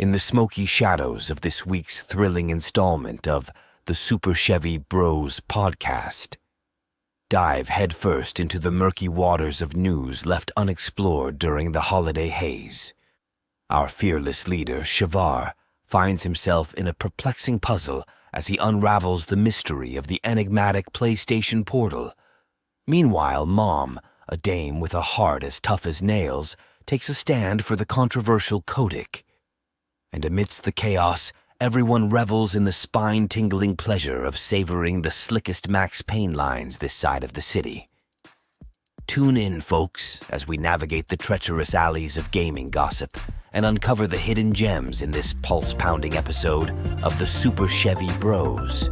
in the smoky shadows of this week's thrilling installment of the Super Chevy Bros Podcast. Dive headfirst into the murky waters of news left unexplored during the holiday haze. Our fearless leader, Chevar, finds himself in a perplexing puzzle as he unravels the mystery of the enigmatic PlayStation portal. Meanwhile, Mom, a dame with a heart as tough as nails, takes a stand for the controversial codec. And amidst the chaos, everyone revels in the spine-tingling pleasure of savoring the slickest Max Payne lines this side of the city. Tune in, folks, as we navigate the treacherous alleys of gaming gossip and uncover the hidden gems in this pulse-pounding episode of the Super Chevy Bros.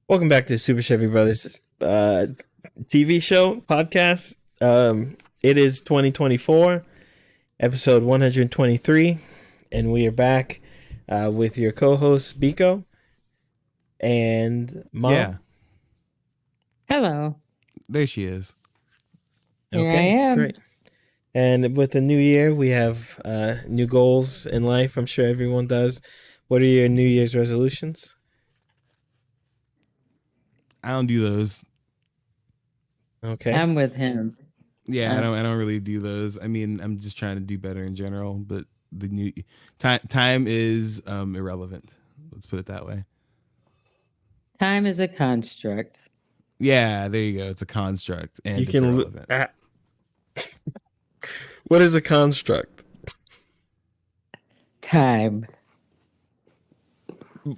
Welcome back to Super Chevy Brothers TV show podcast. It is 2024, episode 123, and we are back with your co-host Biko and Mom. Yeah, Hello. there she is. Here I am. Great. And with the new year, we have new goals in life. I'm sure everyone does. What are your New Year's resolutions? I don't do those. Okay. I'm with him. Yeah, I don't really do those. I mean, I'm just trying to do better in general, but the new time is irrelevant. Let's put it that way. Time is a construct. Yeah, there you go. It's a construct, and You it's can irrelevant. What is a construct? Time.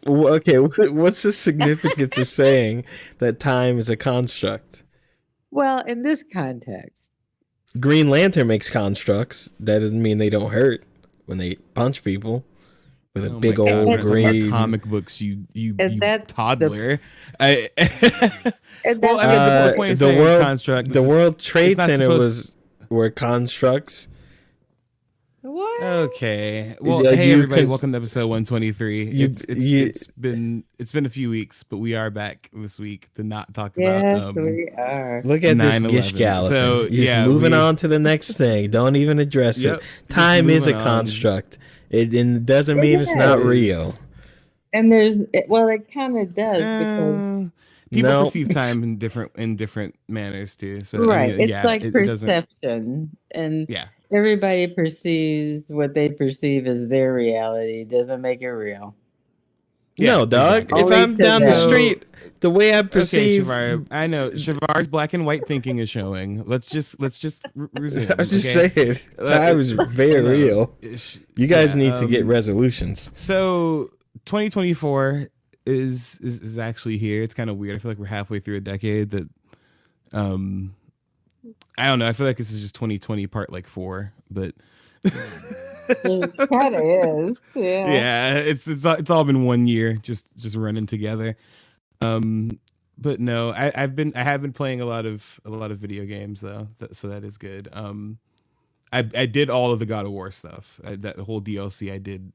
Okay, what's the significance of saying that time is a construct? Well, in this context, Green Lantern makes constructs. That doesn't mean they don't hurt when they punch people with a Oh big my God, old we're talking about green comic books. You And that's toddler. and Well, I mean, the point of saying World construct. The World Trade it's not Center supposed- were constructs. what? Okay. Well, Yeah, hey you everybody, cons- welcome to episode 123. It's been a few weeks, but we are back this week to not talk Yes, about we are. Look at this 9/11. gish gallop. So, He's yeah, moving we- on to the next thing. Don't even address Yep, it. just Time is a moving on. construct. It doesn't mean it's not real. And it kind of does because People No. perceive time in different manners too. So right, I mean, it's yeah, like it doesn't. perception, and Yeah, everybody perceives what they perceive as their reality. Doesn't make it real. yeah, No, dog. exactly. If Only I'm to down the them. street, the way I Okay, perceive, Chevar. I know Chevar's black and white thinking is showing. Let's just resume. I'm just okay? saying, time is very I know. real. You guys Yeah, need to get resolutions. So 2024 is actually here. It's kind of weird. I feel like we're halfway through a decade that I don't know. I feel like this is just 2020 part like 4, but It kind of is. Yeah. yeah, it's all been 1 year just running together. But no, I have been playing a lot of video games though. So that is good. I did all of the God of War stuff. That whole DLC, I did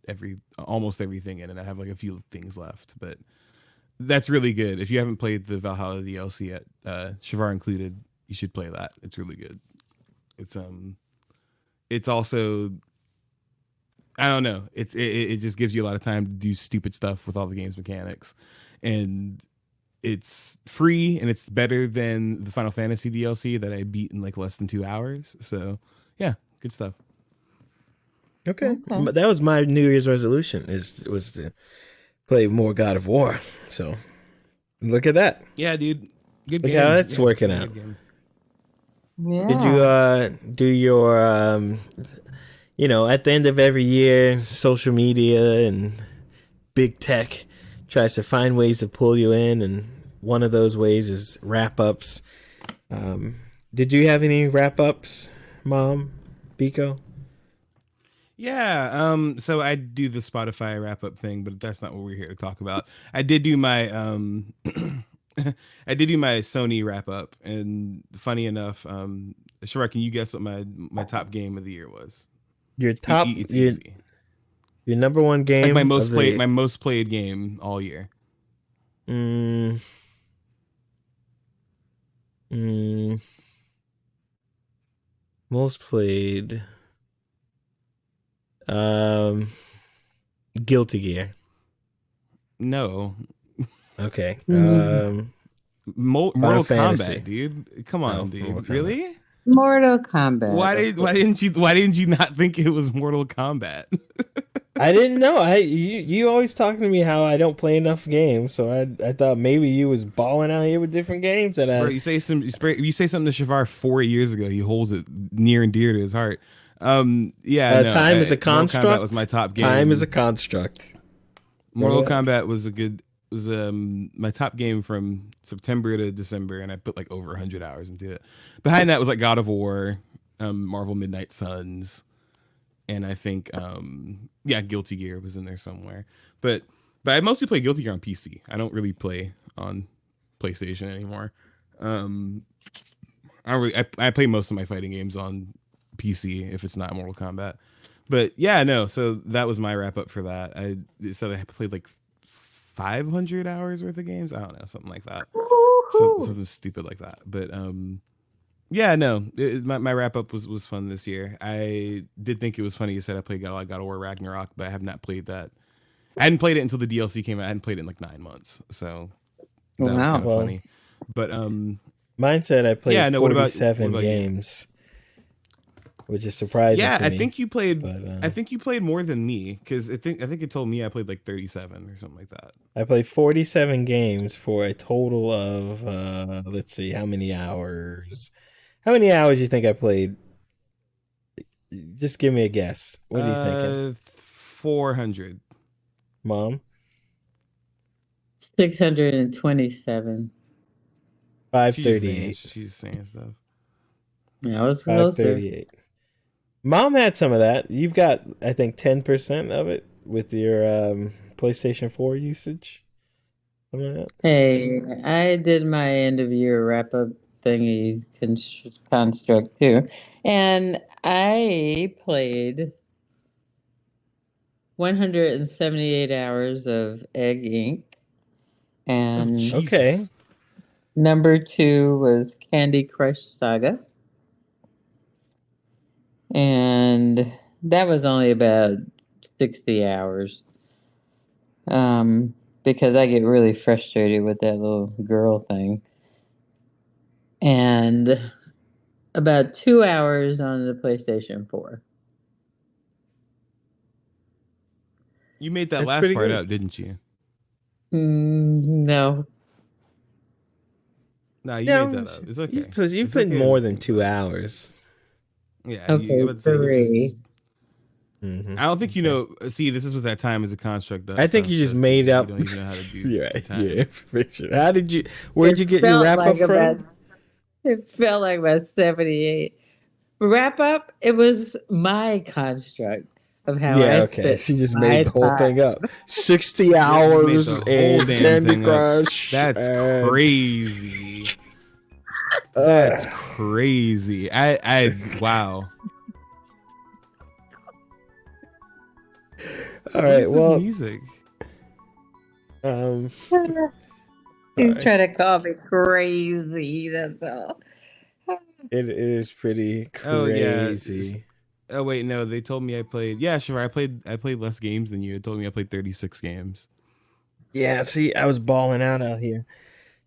almost everything in it. I have like a few things left, but that's really good. If you haven't played the Valhalla DLC yet, Chevar included, you should play that. It's really good. It's also, I don't know. It just gives you a lot of time to do stupid stuff with all the game's mechanics, and it's free and it's better than the Final Fantasy DLC that I beat in like less than 2 hours. So yeah, good stuff. Okay. But that was my New Year's resolution was to play more God of War. So look at that. Yeah, dude. Good Look game. how that's Yeah, working good out. game. Yeah. Did you do your at the end of every year, social media and big tech tries to find ways to pull you in, and one of those ways is wrap ups. Did you have any wrap ups, Mom, Biko? Yeah, so I do the Spotify wrap up thing, but that's not what we're here to talk about. I did do my I did do my Sony wrap up, and funny enough, Chevar, can you guess what my top game of the year was? Your top, It's easy. Your number one game, Like my most played game all year. Most played. Guilty Gear. No. Okay. Mortal Fantasy. Kombat, dude. Come on, dude. Really? Mortal Kombat. Why didn't you not think it was Mortal Kombat? I didn't know. You always talking to me how I don't play enough games, so I thought maybe you was balling out here with different games that Bro, you say something to Chevar 4 years ago. He holds it near and dear to his heart. Time is a construct. Mortal Kombat was my top game. Time is a construct. Mortal Kombat was my top game from September to December, and I put like over 100 hours into it. Behind that was like God of War, Marvel Midnight Suns, and I think Guilty Gear was in there somewhere. But I mostly play Guilty Gear on PC. I don't really play on PlayStation anymore. I play most of my fighting games on PC if it's not Mortal Kombat. But yeah, no. So that was my wrap up for that. I played like 500 hours worth of games. I don't know, something like that. Something stupid like that. But my wrap up was fun this year. I did think it was funny. You said I played God of War Ragnarok, but I have not played that. I hadn't played it until the DLC came out. I hadn't played it in like 9 months, so that was kind of funny. But mine said I played 47 what about games, which is surprising. Yeah, to me, I think you played. but, I think you played more than me, because I think it told me I played like 37 or something like that. I played 47 games for a total of let's see, how many hours? How many hours do you think I played? Just give me a guess. What are you thinking? 400. Mom? 627. 538. She's saying stuff. Yeah, I was closer. 538. Mom had some of that. You've got, I think, 10% of it with your PlayStation 4 usage. Something like that. Hey, I did my end of year wrap up thingy construct too, and I played 178 hours of Egg Inc. And Okay. number 2 was Candy Crush Saga. And that was only about 60 hours. Because I get really frustrated with that little girl thing. And about 2 hours on the PlayStation 4. You made that That's last pretty part good. up, didn't you? No. No, you made that up. It's okay. You It's put okay. more than 2 hours. Yeah. Okay, would say 3. Mm-hmm. I don't think you know. See, this is what that time is a construct. I think you just made up. You don't even know how to do Yeah, time. information. Where'd you get your felt wrap like up from? It felt like about 78. Wrap up, it was my construct of how I Okay. spent She just my made the whole time. thing up. 60 just made hours the whole and damn Candy thing up. Crush. That's and- crazy. That's crazy. I wow. All right. What is Well, this music. You right. try to call me crazy, that's all. It is pretty Oh, yeah. crazy. Oh wait, no. They told me I played. Yeah, sure. I played less games than you. It told me I played 36 games. Yeah. See, I was balling out here,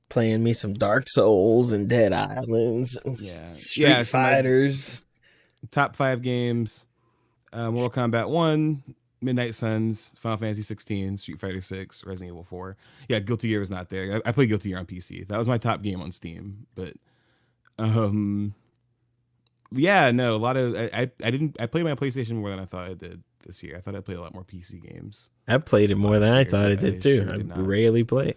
playing me some Dark Souls and Dead Islands, and Street Fighters. Top 5 games: Mortal Kombat 1, Midnight Suns, Final Fantasy 16, Street Fighter 6, Resident Evil 4. Yeah, Guilty Gear was not there. I played Guilty Gear on PC. That was my top game on Steam. But yeah, no, a lot of I played my PlayStation more than I thought I did this year. I thought I played a lot more PC games. I played it more than I thought I did too. sure I did not. rarely play.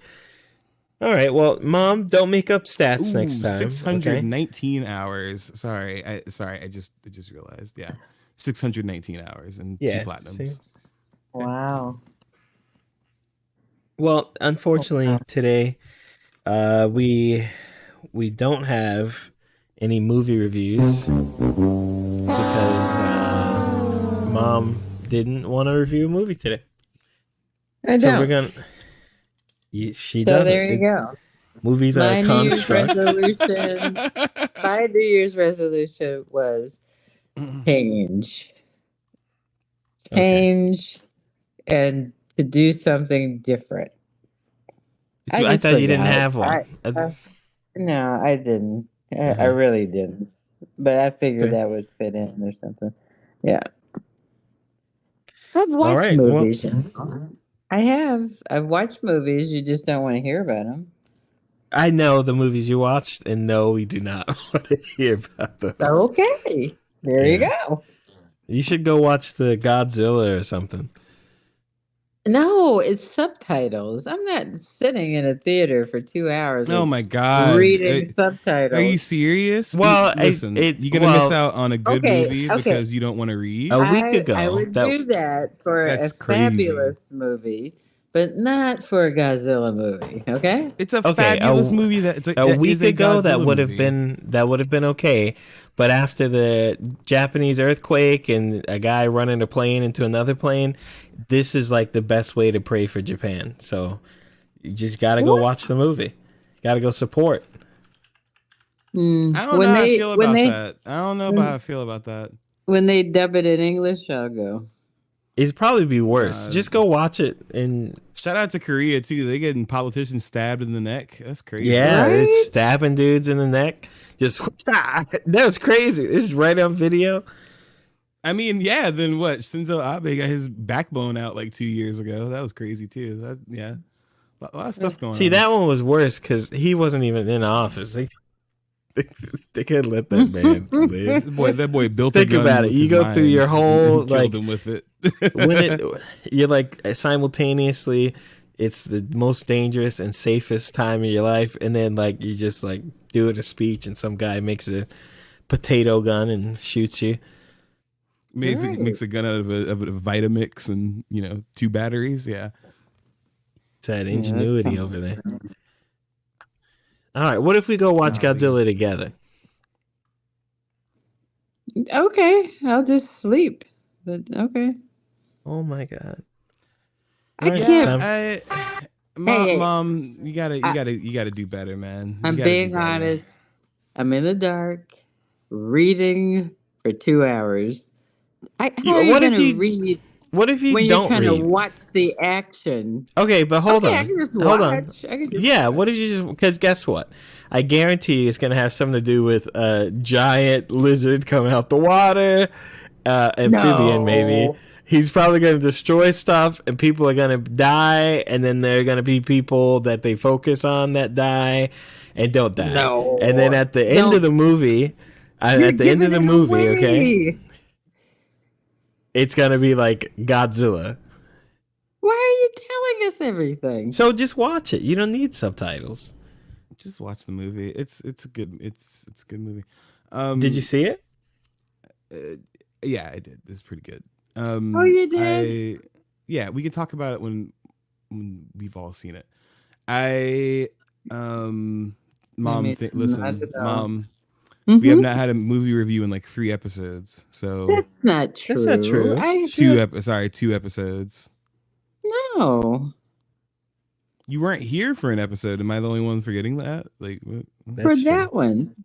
All right, well, Mom, don't make up stats next time. 619 hours. Sorry, I just realized. Yeah, 619 hours and 2 platinums. See? Wow. Well, unfortunately, today we don't have any movie reviews because Mom didn't want to review a movie today. I don't. So we're gonna. She So doesn't. there you go. Movies are My a New Year's construct. resolution. My New Year's resolution was change, and to do something different. I just thought you didn't forgot. have one. No, I didn't. I really didn't. But I figured that would fit in or something. Yeah. I've watched movies. I have. I've watched movies. You just don't want to hear about them. I know the movies you watched, and no, we do not want to hear about those. Okay. There you go. You should go watch the Godzilla or something. No, it's subtitles. I'm not sitting in a theater for 2 hours. Oh my God. Reading subtitles. Are you serious? Well, listen, you're going to miss out on a good movie because you don't want to read. A week ago. I would do that for a fabulous movie, but not for a Godzilla movie. Okay? It's a fabulous movie a week ago that would have been okay. But after the Japanese earthquake and a guy running a plane into another plane, this is like the best way to pray for Japan. So you just got to go watch the movie. Got to go support. I don't know how I feel about that. I don't know about how I feel about that. When they dub it in English, I'll go. It'd probably be worse. Just go watch it. And shout out to Korea too. They getting politicians stabbed in the neck. That's crazy. Yeah, right? It's stabbing dudes in the neck. Just that was crazy. It's right on video. I mean, yeah. Then what? Shinzo Abe got his backbone out like 2 years ago. That was crazy too. A lot of stuff going on. See, that one was worse because he wasn't even in office. They couldn't let that man live. That boy built. Think a gun about it. You go through your whole like him with it. You're like simultaneously, it's the most dangerous and safest time of your life, and then like you just like doing a speech, and some guy makes a potato gun and shoots you. Makes a gun out of a Vitamix and 2 batteries. Yeah, it's that ingenuity over there. All right, what if we go watch Godzilla together? Okay, I'll just sleep. But okay. Oh my God. I can't. Mom, you gotta do better, man. I'm being honest. I'm in the dark, reading for 2 hours. How are you going to read? What if you when don't you're read? To watch the action? Okay, but hold on. I can just hold watch. on. Yeah, what did you just? Because guess what? I guarantee it's going to have something to do with a giant lizard coming out the water, amphibian maybe. He's probably going to destroy stuff, and people are going to die, and then there are going to be people that they focus on that die and don't die. No. And then at the end of the movie, okay, it's going to be like Godzilla. Why are you telling us everything? So just watch it. You don't need subtitles. Just watch the movie. It's a good movie. Did you see it? Yeah, I did. It's pretty good. You did? Yeah, we can talk about it when we've all seen it. Mom, Mom, we have not had a movie review in like 3 episodes. So that's not true. That's not true. 2 episodes. No. You weren't here for an episode. Am I the only one forgetting that? Like for that one?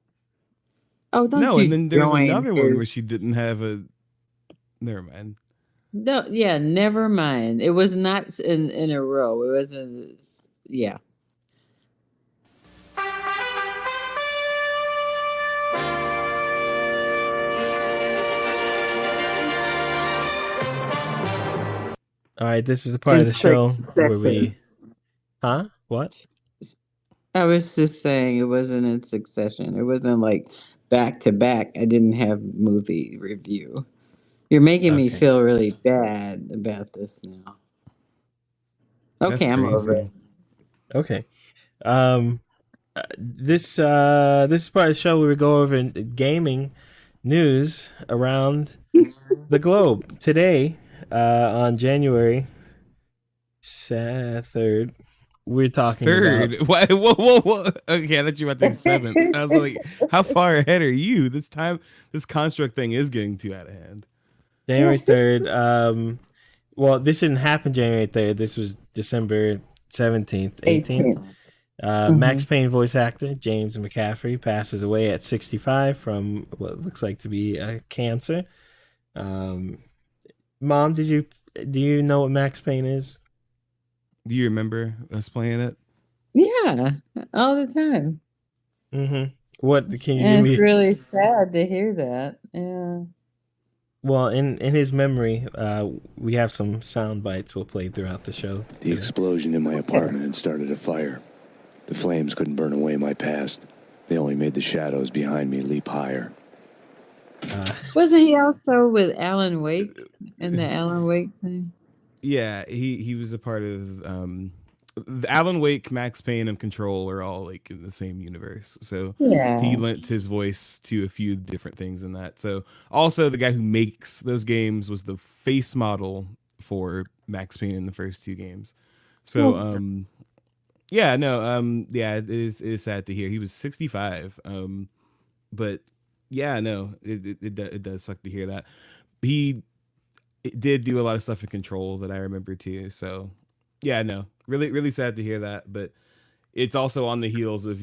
Oh, don't no. You and then there's another one where she didn't have a. Never mind. No, yeah, never mind. It was not in a row. It was yeah. All right, this is the part of the show where we. Huh? What? I was just saying it wasn't in succession. It wasn't like back to back. I didn't have movie review. You're making me feel really bad about this now. Okay, I'm over it. Okay. This is part of the show where we go over gaming news around the globe. Today, on January 3rd, we're talking about... Whoa. Okay, I thought you were about to say 7th. I was like, how far ahead are you? This construct thing is getting too out of hand. January 3rd. Well, this didn't happen January 3rd. This was December 17th, 18th. 18th. Max Payne voice actor James McCaffrey passes away at 65 from what looks like to be cancer. Mom, do you know what Max Payne is? Do you remember us playing it? Yeah, all the time. Mm-hmm. What can you And give it's me? really sad to hear that. Yeah. Well, in his memory, we have some sound bites we'll play throughout the show. The explosion in my apartment had started a fire. The flames couldn't burn away my past. They only made the shadows behind me leap higher. Wasn't he also with Alan Wake in the Alan Wake thing? Yeah, he was a part of the Alan Wake, Max Payne, and Control are all like in the same universe. So Yeah. he lent his voice to a few different things in that. So also the guy who makes those games was the face model for Max Payne in the first two games. So yeah, no, yeah, it is sad to hear. He was 65. But yeah, no, it does suck to hear that. It did do a lot of stuff in Control that I remember too. So yeah, no, really sad to hear that. But it's also on the heels of,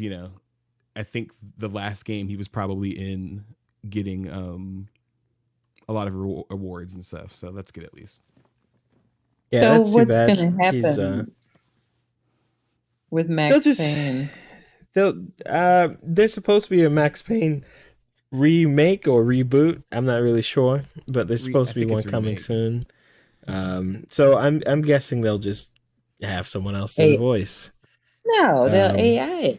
I think the last game he was probably in getting a lot of awards and stuff. So that's good at least. Yeah, so that's too what's bad. going to happen with Max Payne? There's supposed to be a Max Payne remake or reboot. I'm not really sure, but there's supposed to be one coming soon. So I'm guessing they'll just have someone else do the voice. No, they'll AI.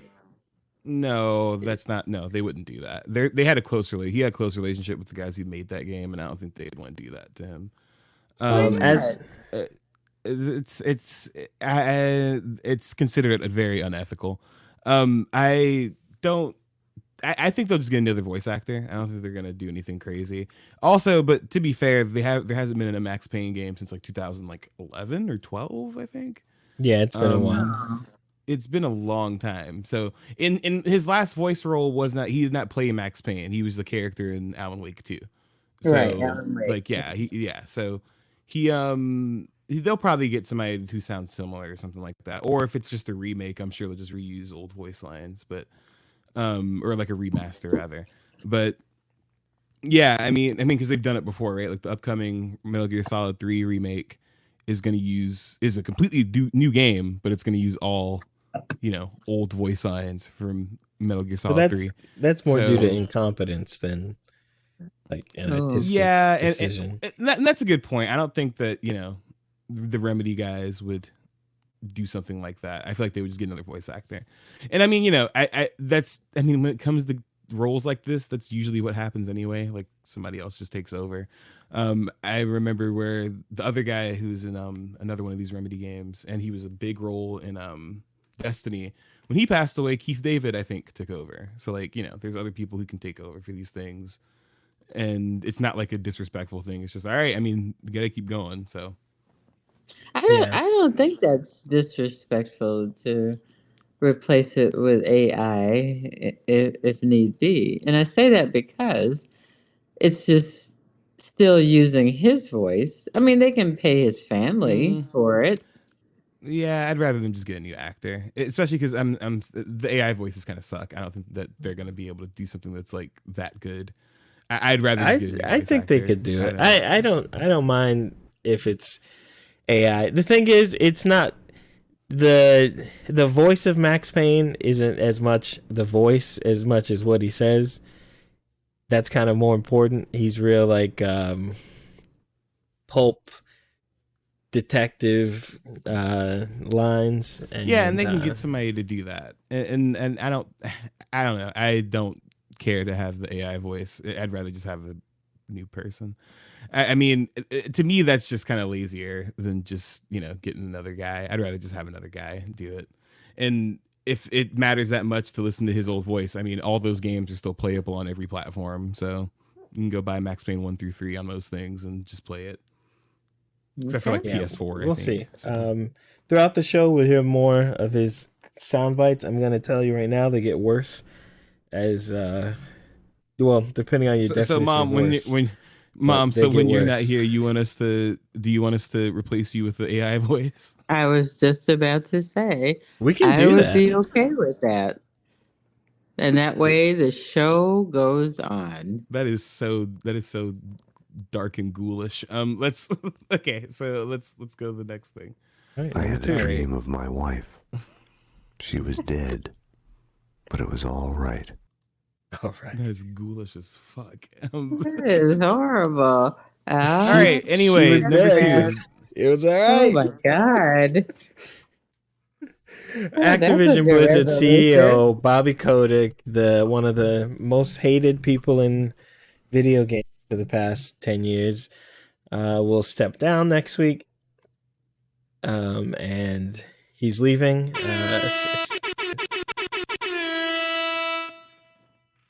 No, that's not. No, they wouldn't do that. They had a close relationship. He had a close relationship with the guys who made that game, and I don't think they'd want to do that to him. It's considered very unethical. I think they'll just get another voice actor. I don't think they're gonna do anything crazy. Also, but to be fair, there hasn't been a Max Payne game since like 2011 or 12, I think. Yeah, it's been a while. It's been a long time. So in his last voice role he did not play Max Payne. He was the character in Alan Wake 2. So Right, Alan Wake. like so they'll probably get somebody who sounds similar or something like that. Or if it's just a remake, I'm sure they'll just reuse old voice lines, but or like a remaster rather. But yeah, I mean because they've done it before, right? Like the upcoming Metal Gear Solid 3 remake is a completely new game, but it's going to use all old voice lines from Metal Gear Solid 3. That's more due to incompetence than like an artistic decision. And that's a good point. I don't think that the Remedy guys would do something like that. I feel like they would just get another voice actor. And I mean, when it comes to roles like this, that's usually what happens anyway. Like somebody else just takes over. I remember where the other guy who's in another one of these Remedy games, and he was a big role in Destiny. When he passed away, Keith David, I think, took over. So like, there's other people who can take over for these things. And it's not like a disrespectful thing. It's just, all right, I mean, you gotta keep going. So I don't think that's disrespectful to replace it with AI if need be. And I say that because it's just still using his voice. I mean, they can pay his family for it. Yeah, I'd rather than just get a new actor, especially because the AI voices kind of suck. I don't think that they're going to be able to do something that's like that good. I'd rather. I think they could do it. I don't mind if it's AI. The thing is, it's not the voice of Max Payne isn't as much the voice as much as what he says. That's kind of more important. He's real like pulp detective lines. And they can get somebody to do that. And I don't know. I don't care to have the AI voice. I'd rather just have a new person. I mean, to me, that's just kind of lazier than just, getting another guy. I'd rather just have another guy do it. And if it matters that much to listen to his old voice, I mean, all those games are still playable on every platform. So you can go buy Max Payne 1 through 3 on most things and just play it. Except for like PS4. We'll see. So. Throughout the show, we'll hear more of his sound bites. I'm going to tell you right now, they get worse as, depending on your definition. So, Mom, of voice. Mom, they so get when you're not worse. here, do you want us to replace you with the AI voice? I was just about to say, We can I do would that. be okay with that. And that way the show goes on. That is so dark and ghoulish. Let's okay, so let's go to the next thing. All right, I number had two. a dream of my wife. She was dead, but it was all right. All right. That is ghoulish as fuck. It is horrible. All right. Anyway, was number dead. 2. It was all Oh right. my god. That's a Activision good Blizzard resolution. CEO Bobby Kotick, one of the most hated people in video games for the past 10 years, will step down next week. And he's leaving.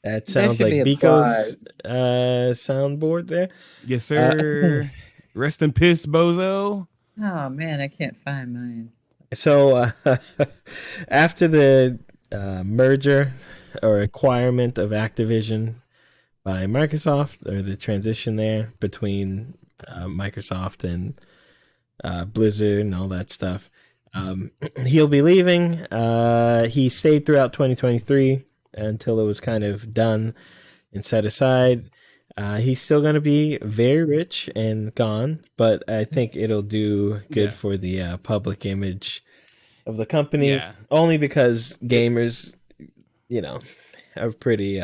That sounds should like be Biko's applause. soundboard there. Yes, sir. Rest in peace, bozo. Oh man, I can't find mine. So after the merger or acquirement of Activision by Microsoft, or the transition there between Microsoft and Blizzard and all that stuff, he'll be leaving. He stayed throughout 2023 until it was kind of done and set aside. He's still going to be very rich and gone, but I think it'll do good for the public image of the company. Yeah. Only because gamers, are pretty.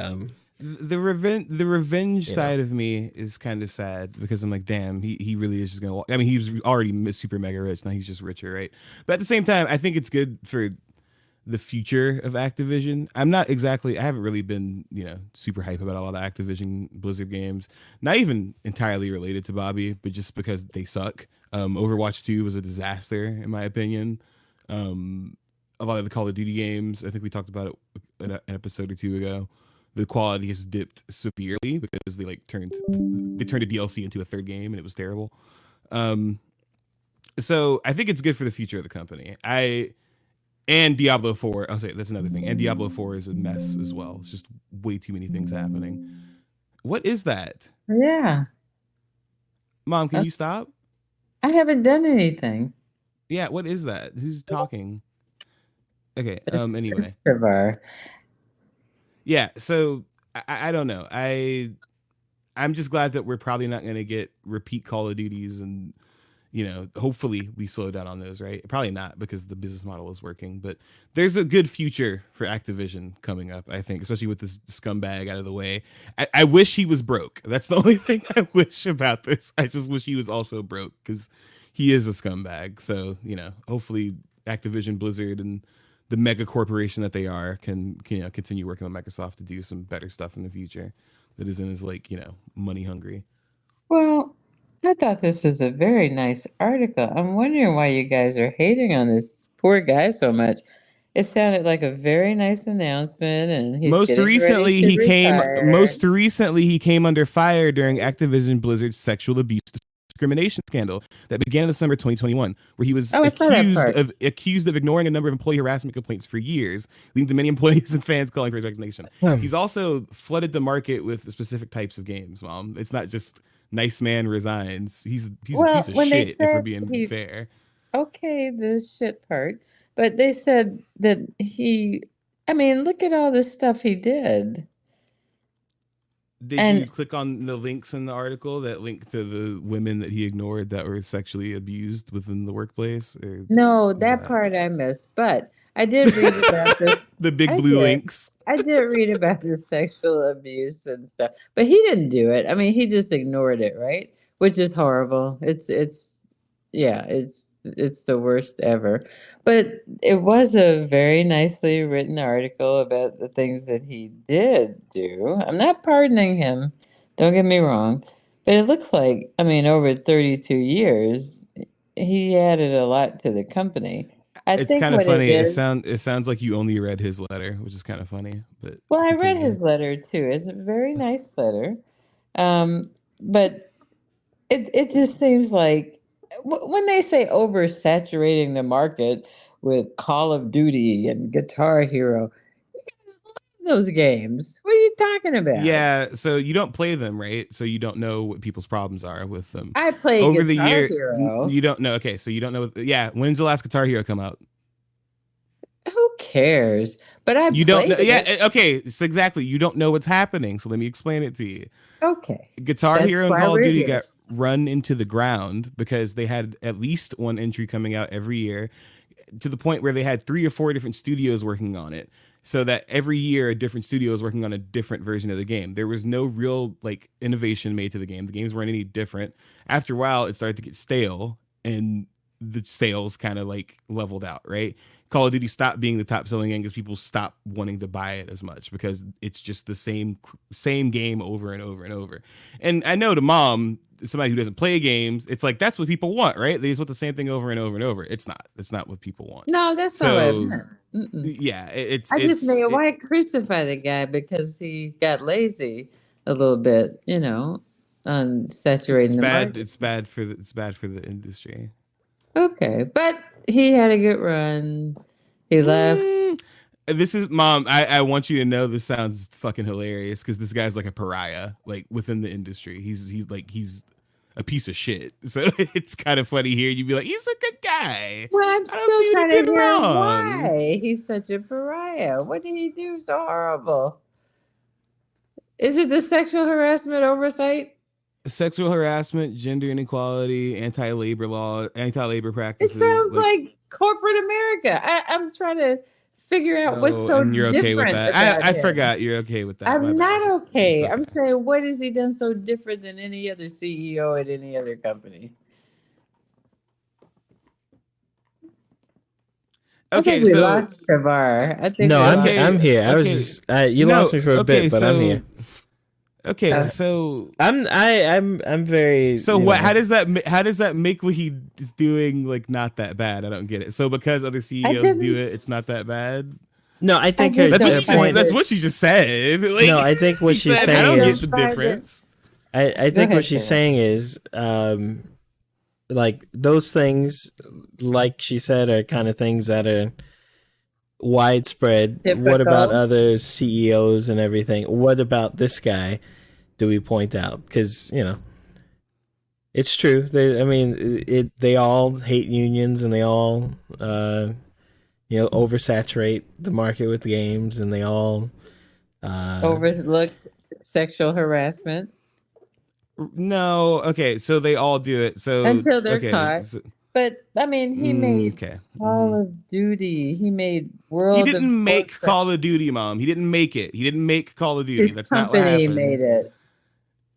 The revenge You side of me is kind of sad because I'm like, damn, he really is just gonna. I mean, he was already super mega rich. Now he's just richer, right? But at the same time, I think it's good for the future of Activision. I haven't really been, super hype about a lot of Activision Blizzard games. Not even entirely related to Bobby, but just because they suck. Overwatch 2 was a disaster, in my opinion. A lot of the Call of Duty games, I think we talked about it an episode or two ago. The quality has dipped severely because they turned a DLC into a third game and it was terrible. So I think it's good for the future of the company. And Diablo 4, I'll say that's another thing. And Diablo 4 is a mess as well. It's just way too many things happening. What is that? Yeah. Mom, can you stop? I haven't done anything. Yeah, what is that? Who's talking? Okay, anyway. Chevar. Yeah, so I don't know. I'm just glad that we're probably not going to get repeat Call of Duties and hopefully we slow down on those, right? Probably not because the business model is working, but there's a good future for Activision coming up, I think, especially with this scumbag out of the way. I wish he was broke. That's the only thing I wish about this. I just wish he was also broke because he is a scumbag. So, hopefully Activision Blizzard and the mega corporation that they are can continue working with Microsoft to do some better stuff in the future that isn't as money hungry. Well, I thought this was a very nice article. I'm wondering why you guys are hating on this poor guy so much. It sounded like a very nice announcement, and he's Most getting recently ready to retire. he came under fire during Activision Blizzard's sexual abuse discrimination scandal that began in December 2021, where he was accused of ignoring a number of employee harassment complaints for years, leading to many employees and fans calling for his resignation. He's also flooded the market with specific types of games, Mom. It's not just nice man resigns. He's a piece of shit, if we're being fair. Okay, the shit part. But they said that look at all this stuff he did. Did you click on the links in the article that link to the women that he ignored that were sexually abused within the workplace? No, that part I missed. But I did read about this. The big blue links. I did read about his sexual abuse and stuff. But he didn't do it. I mean, he just ignored it, right? Which is horrible. It's the worst ever. But it was a very nicely written article about the things that he did do. I'm not pardoning him, don't get me wrong. But it looks like, over 32 years, he added a lot to the company. It's kind of funny. It sounds like you only read his letter, which is kind of funny. But well, I read his letter too. It's a very nice letter. But it just seems like when they say oversaturating the market with Call of Duty and Guitar Hero, you guys love those games. What do you talking about? Yeah, so you don't play them, right? So you don't know what people's problems are with them. I play Over Guitar the year. Hero. You don't know. Okay, so you don't know. Yeah, when's the last Guitar Hero come out? Who cares? But I You don't know. played Yeah, it. okay. So exactly, you don't know what's happening. So let me explain it to you. Okay. Guitar That's Hero and why Call of we're Duty here. got run into the ground because they had at least one entry coming out every year, to the point where they had 3 or 4 different studios working on it. So that every year a different studio was working on a different version of the game. There was no real like innovation made to the game. The games weren't any different. After a while, it started to get stale, and the sales kind of like leveled out, right? Call of Duty stopped being the top selling game because people stopped wanting to buy it as much because it's just the same game over and over and over. And I know to mom, somebody who doesn't play games, it's like that's what people want, right? They just want the same thing over and over and over. It's not. It's not what people want. No, that's not what I meant. Yeah, I just made why crucify the guy because he got lazy a little bit, on saturating the market. It's bad for the industry. Okay, but he had a good run. He left. This is mom. I want you to know this sounds fucking hilarious because this guy's like a pariah, like within the industry. He's a piece of shit. So it's kind of funny here. You'd be like, he's a good guy. Well, I'm still trying to hear why he's such a pariah. What did he do so horrible? Is it the sexual harassment oversight? Sexual harassment, gender inequality, anti-labor practices. It sounds like corporate America. I'm trying to figure out what's so and you're okay with different. that. I forgot you're okay with that. I'm not okay. I'm saying, what has he done so different than any other CEO at any other company? Okay, we lost Chevar. I think I'm here. I was just you lost me for a bit, but I'm here. Okay, so I'm very. So what? How does that make what he is doing like not that bad? I don't get it. So because other CEOs do it, it's not that bad. No, I think that's what she just said. Like, no, I think what she's saying I don't is get the difference. I think what she's saying is like those things, like she said, are kind of things that are widespread. Typical. What about other CEOs and everything? What about this guy do we point out? Because it's true. They all hate unions, and they all oversaturate the market with games, and they all overlook sexual harassment. No, okay, so they all do it. So until they're caught. But he made Call of Duty. He made World. He didn't make Call of Duty, Mom. He didn't make it. He didn't make Call of Duty. That's not what happened. His company made it.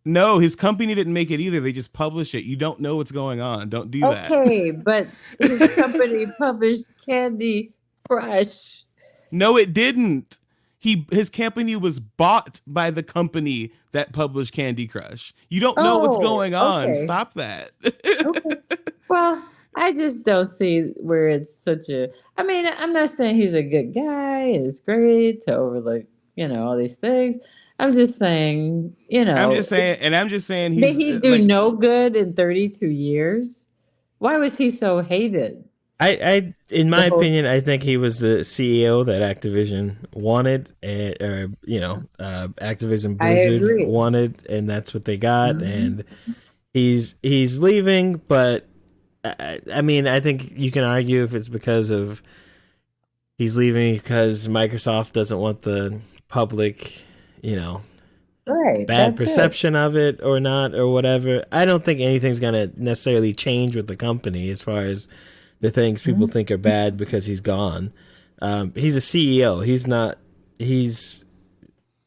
No, his company didn't make it either. They just publish it. You don't know what's going on. Don't do that. Okay, but his company published Candy Crush. No, it didn't. His company was bought by the company that published Candy Crush. You don't know what's going on. Okay. Stop that. Okay. Well, I just don't see where it's such a. I'm not saying he's a good guy. It's great to overlook, all these things. I'm just saying, I'm just saying did he do no good in 32 years? Why was he so hated? In my opinion, I think he was the CEO that Activision wanted, Activision Blizzard wanted, and that's what they got. Mm-hmm. And he's leaving, but I think you can argue if it's because of he's leaving because Microsoft doesn't want the public, bad perception of it or not or whatever. I don't think anything's gonna necessarily change with the company as far as the things people think are bad because he's gone. He's a CEO. He's not. He's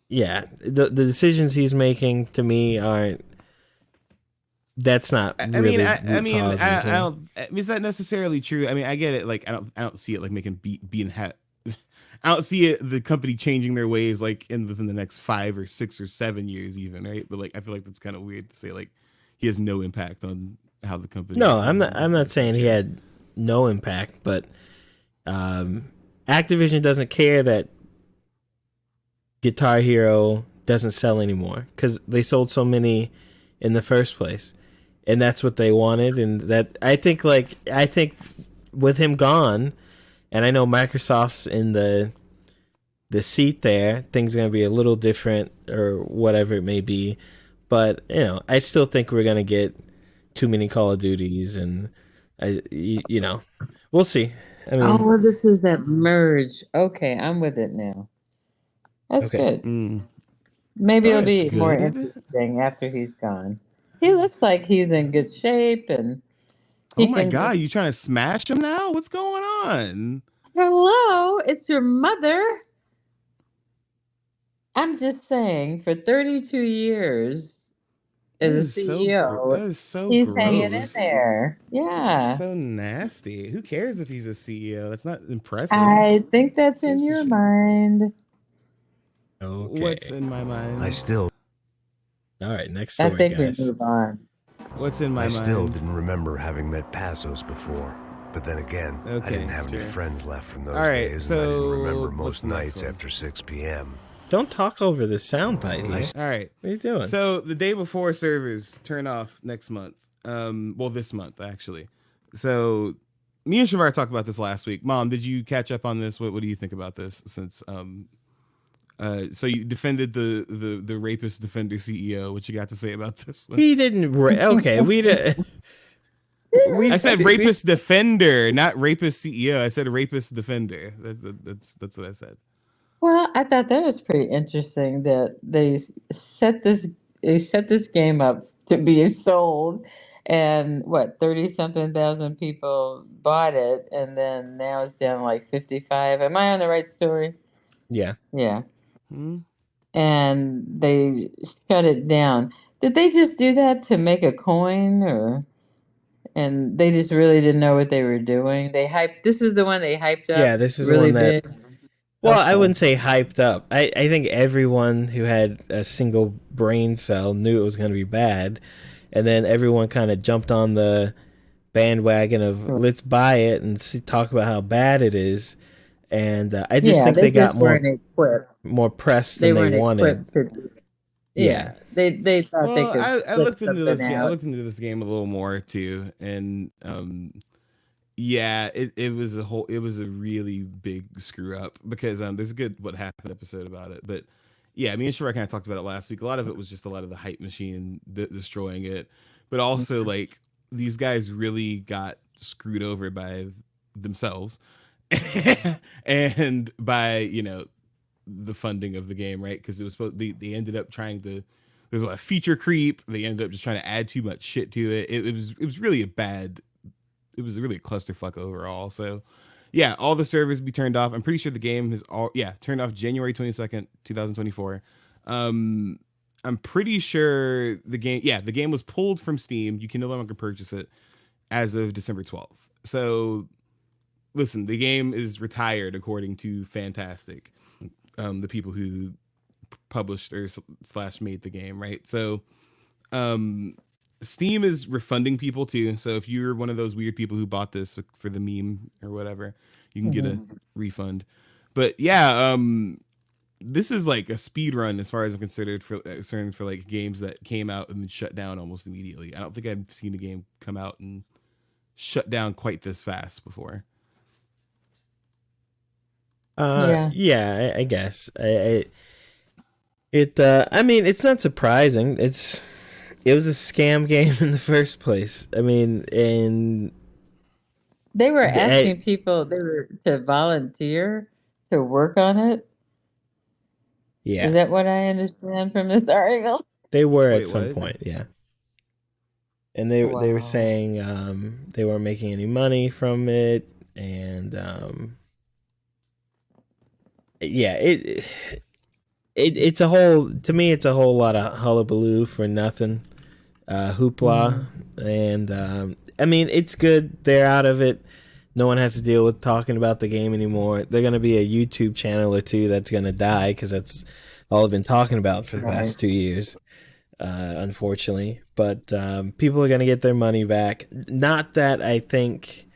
the decisions he's making to me aren't. That's not. Really I don't. Is that necessarily true? I get it. Like I don't see it like making being I don't see it the company changing their ways like within the next 5 or 6 or 7 years even, right? But like I feel like that's kind of weird to say like he has no impact on how the company. No, I'm not saying he had no impact, but Activision doesn't care that Guitar Hero doesn't sell anymore because they sold so many in the first place, and that's what they wanted. And that I think with him gone, and I know Microsoft's in the the seat there, things are going to be a little different or whatever it may be. But, I still think we're going to get too many Call of Duties, and, we'll see. I mean, well, this is that merge. Okay, I'm with it now. That's okay. good. Maybe it'll be more interesting after he's gone. He looks like he's in good shape, and oh my God, you trying to smash him now? What's going on? Hello, it's your mother. I'm just saying, for 32 years as a CEO, that is so he's gross. hanging in there. Yeah. So nasty. Who cares if he's a CEO? That's not impressive. I think that's in your mind. Okay. What's in my mind? All right, next story, I think guys. we move on. What's in my mind? I still didn't remember having met Passos before. But then again, I didn't have any friends left from those days, and I didn't remember most nights after 6 p.m. Don't talk over the soundbite here. All right. What are you doing? So the day before servers turn off next month. This month, actually. So me and Chevar talked about this last week. Mom, did you catch up on this? What do you think about this? Since so you defended the rapist defender CEO. What you got to say about this one? He didn't. Okay, I said rapist defender, not rapist CEO. I said rapist defender. That's what I said. Well, I thought that was pretty interesting that they set this game up to be sold, and 30-something thousand people bought it, and then now it's down like 55. Am I on the right story? Yeah. Yeah. And they shut it down. Did they just do that to make a coin, and they just really didn't know what they were doing? This is the one they hyped up. Yeah, this is really the one that. big. Well, I wouldn't say hyped up. I think everyone who had a single brain cell knew it was going to be bad, and then everyone kind of jumped on the bandwagon of let's buy it and talk about how bad it is. And I just think they got more press than they wanted. Yeah, they thought they could. I looked into this game. I looked into this game a little more too, and yeah, it was a really big screw up because there's a good what happened episode about it, but yeah, me and Chevar kind of talked about it last week. A lot of it was just a lot of the hype machine destroying it, but also like these guys really got screwed over by themselves and by the funding of the game, right? Because it was supposed they ended up trying to. There's a lot of feature creep. They ended up just trying to add too much shit to it. It was really a bad. It was really a clusterfuck overall. So, yeah, all the servers be turned off. I'm pretty sure the game is turned off January 22nd, 2024. I'm pretty sure the game was pulled from Steam. You can no longer purchase it as of December 12th. So, listen, the game is retired according to Fantastic, the people who published or / made the game, right? So, Steam is refunding people too. So if you're one of those weird people who bought this for the meme or whatever, you can get a refund. But yeah, this is like a speed run as far as I'm concerned for like games that came out and then shut down almost immediately. I don't think I've seen a game come out and shut down quite this fast before. Yeah, I guess. I mean, it's not surprising. It was a scam game in the first place. I mean, and they were asking people to volunteer to work on it. Yeah, is that what I understand from this article? They were at some point, yeah. And they were saying they weren't making any money from it, and it's a whole lot of hullabaloo for nothing. Hoopla, and I mean, it's good they're out of it. No one has to deal with talking about the game anymore. They're going to be a YouTube channel or two that's going to die because that's all I've been talking about for the past 2 years, unfortunately. But people are going to get their money back. Not that I think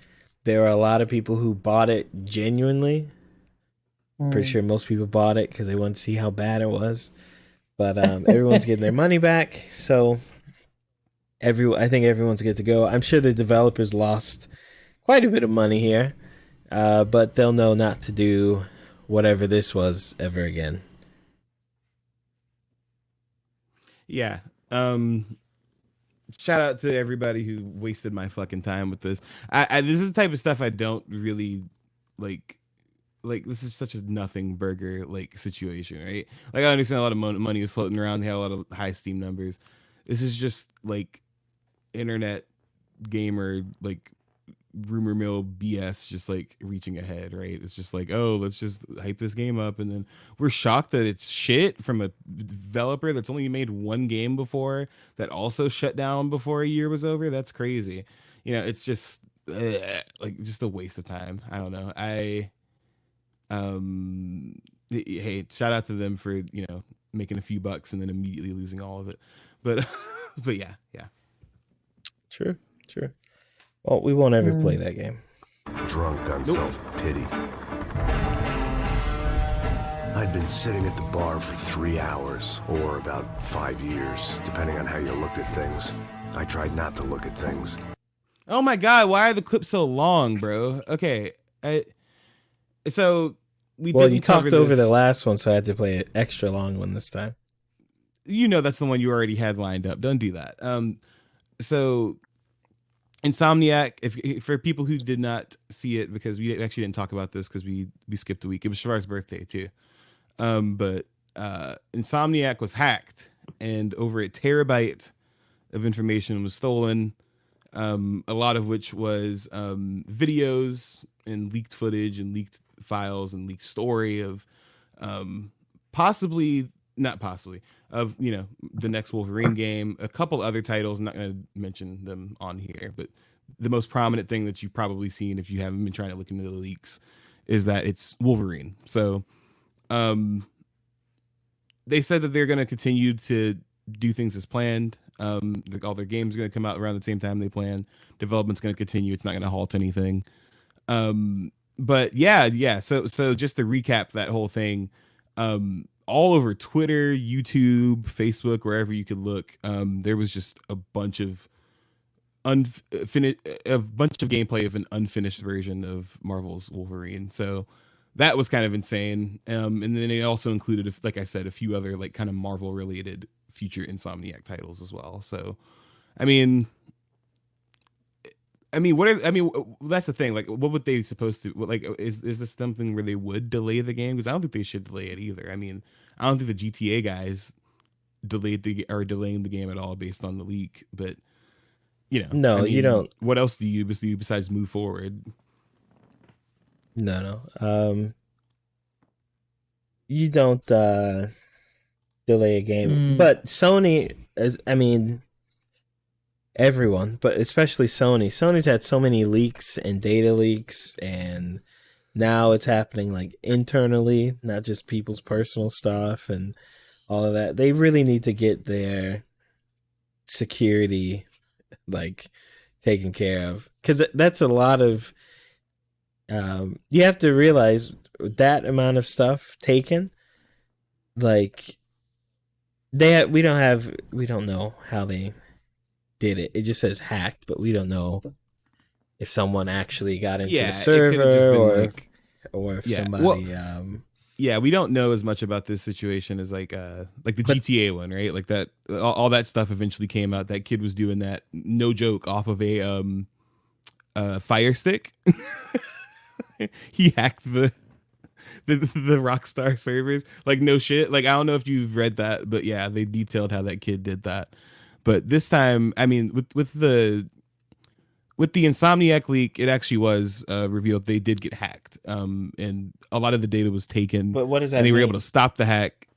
there are a lot of people who bought it genuinely. Pretty sure most people bought it because they wanted to see how bad it was. But everyone's getting their money back, so I think everyone's good to go. I'm sure the developers lost quite a bit of money here, but they'll know not to do whatever this was ever again. Yeah. Shout out to everybody who wasted my fucking time with this. This is the type of stuff I don't really like. Like, this is such a nothing burger like situation, right? Like, I understand a lot of money is floating around. They have a lot of high Steam numbers. This is just like internet gamer, like rumor mill BS, just like reaching ahead, right? It's just like, oh, let's just hype this game up, and then we're shocked that it's shit from a developer that's only made one game before, that also shut down before a year was over. That's crazy. You know, it's just like just a waste of time. I don't know. Hey, shout out to them for, you know, making a few bucks and then immediately losing all of it. But yeah. True. Well, we won't ever play that game. Drunk on self-pity. I'd been sitting at the bar for 3 hours, or about 5 years, depending on how you looked at things. I tried not to look at things. Oh my God, why are the clips so long, bro? Okay, so we you talked over the last one, so I had to play an extra long one this time. You know that's the one you already had lined up. Don't do that. So Insomniac, if for people who did not see it, because we actually didn't talk about this because we skipped a week. It was Chevar's birthday too. But Insomniac was hacked, and over a terabyte of information was stolen. A lot of which was videos and leaked footage and leaked files and leaked story of of, you know, the next Wolverine game, a couple other titles. I'm not going to mention them on here, but the most prominent thing that you've probably seen if you haven't been trying to look into the leaks is that it's Wolverine. So they said that they're going to continue to do things as planned. Like all their games are going to come out around the same time they plan. Development's going to continue. It's not going to halt anything. But yeah. So just to recap that whole thing, all over Twitter, YouTube, Facebook, wherever you could look, there was just a bunch of gameplay of an unfinished version of Marvel's Wolverine. So that was kind of insane. And then it also included, like I said, a few other like kind of Marvel related future Insomniac titles as well. So, I mean, that's the thing. Like, what would they supposed to like? Is this something where they would delay the game? Because I don't think they should delay it either. I mean, I don't think the GTA guys delaying the game at all based on the leak. But you know, no, you don't. What else do you besides move forward? No. You don't delay a game, but Sony is. I mean, everyone, but especially Sony. Sony's had so many leaks and data leaks, and now it's happening like internally, not just people's personal stuff and all of that. They really need to get their security like taken care of, because that's a lot of. You have to realize that amount of stuff taken, like we don't know how they did it. It just says hacked, but we don't know if someone actually got into the server or if somebody. We don't know as much about this situation as like the GTA one, right? Like that, all that stuff eventually came out. That kid was doing that, no joke, off of a Fire Stick. He hacked the Rockstar servers, like no shit. Like I don't know if you've read that, but yeah, they detailed how that kid did that. But this time, I mean, with the Insomniac leak, it actually was revealed they did get hacked, and a lot of the data was taken. But what does that and they were mean? able to stop the hack.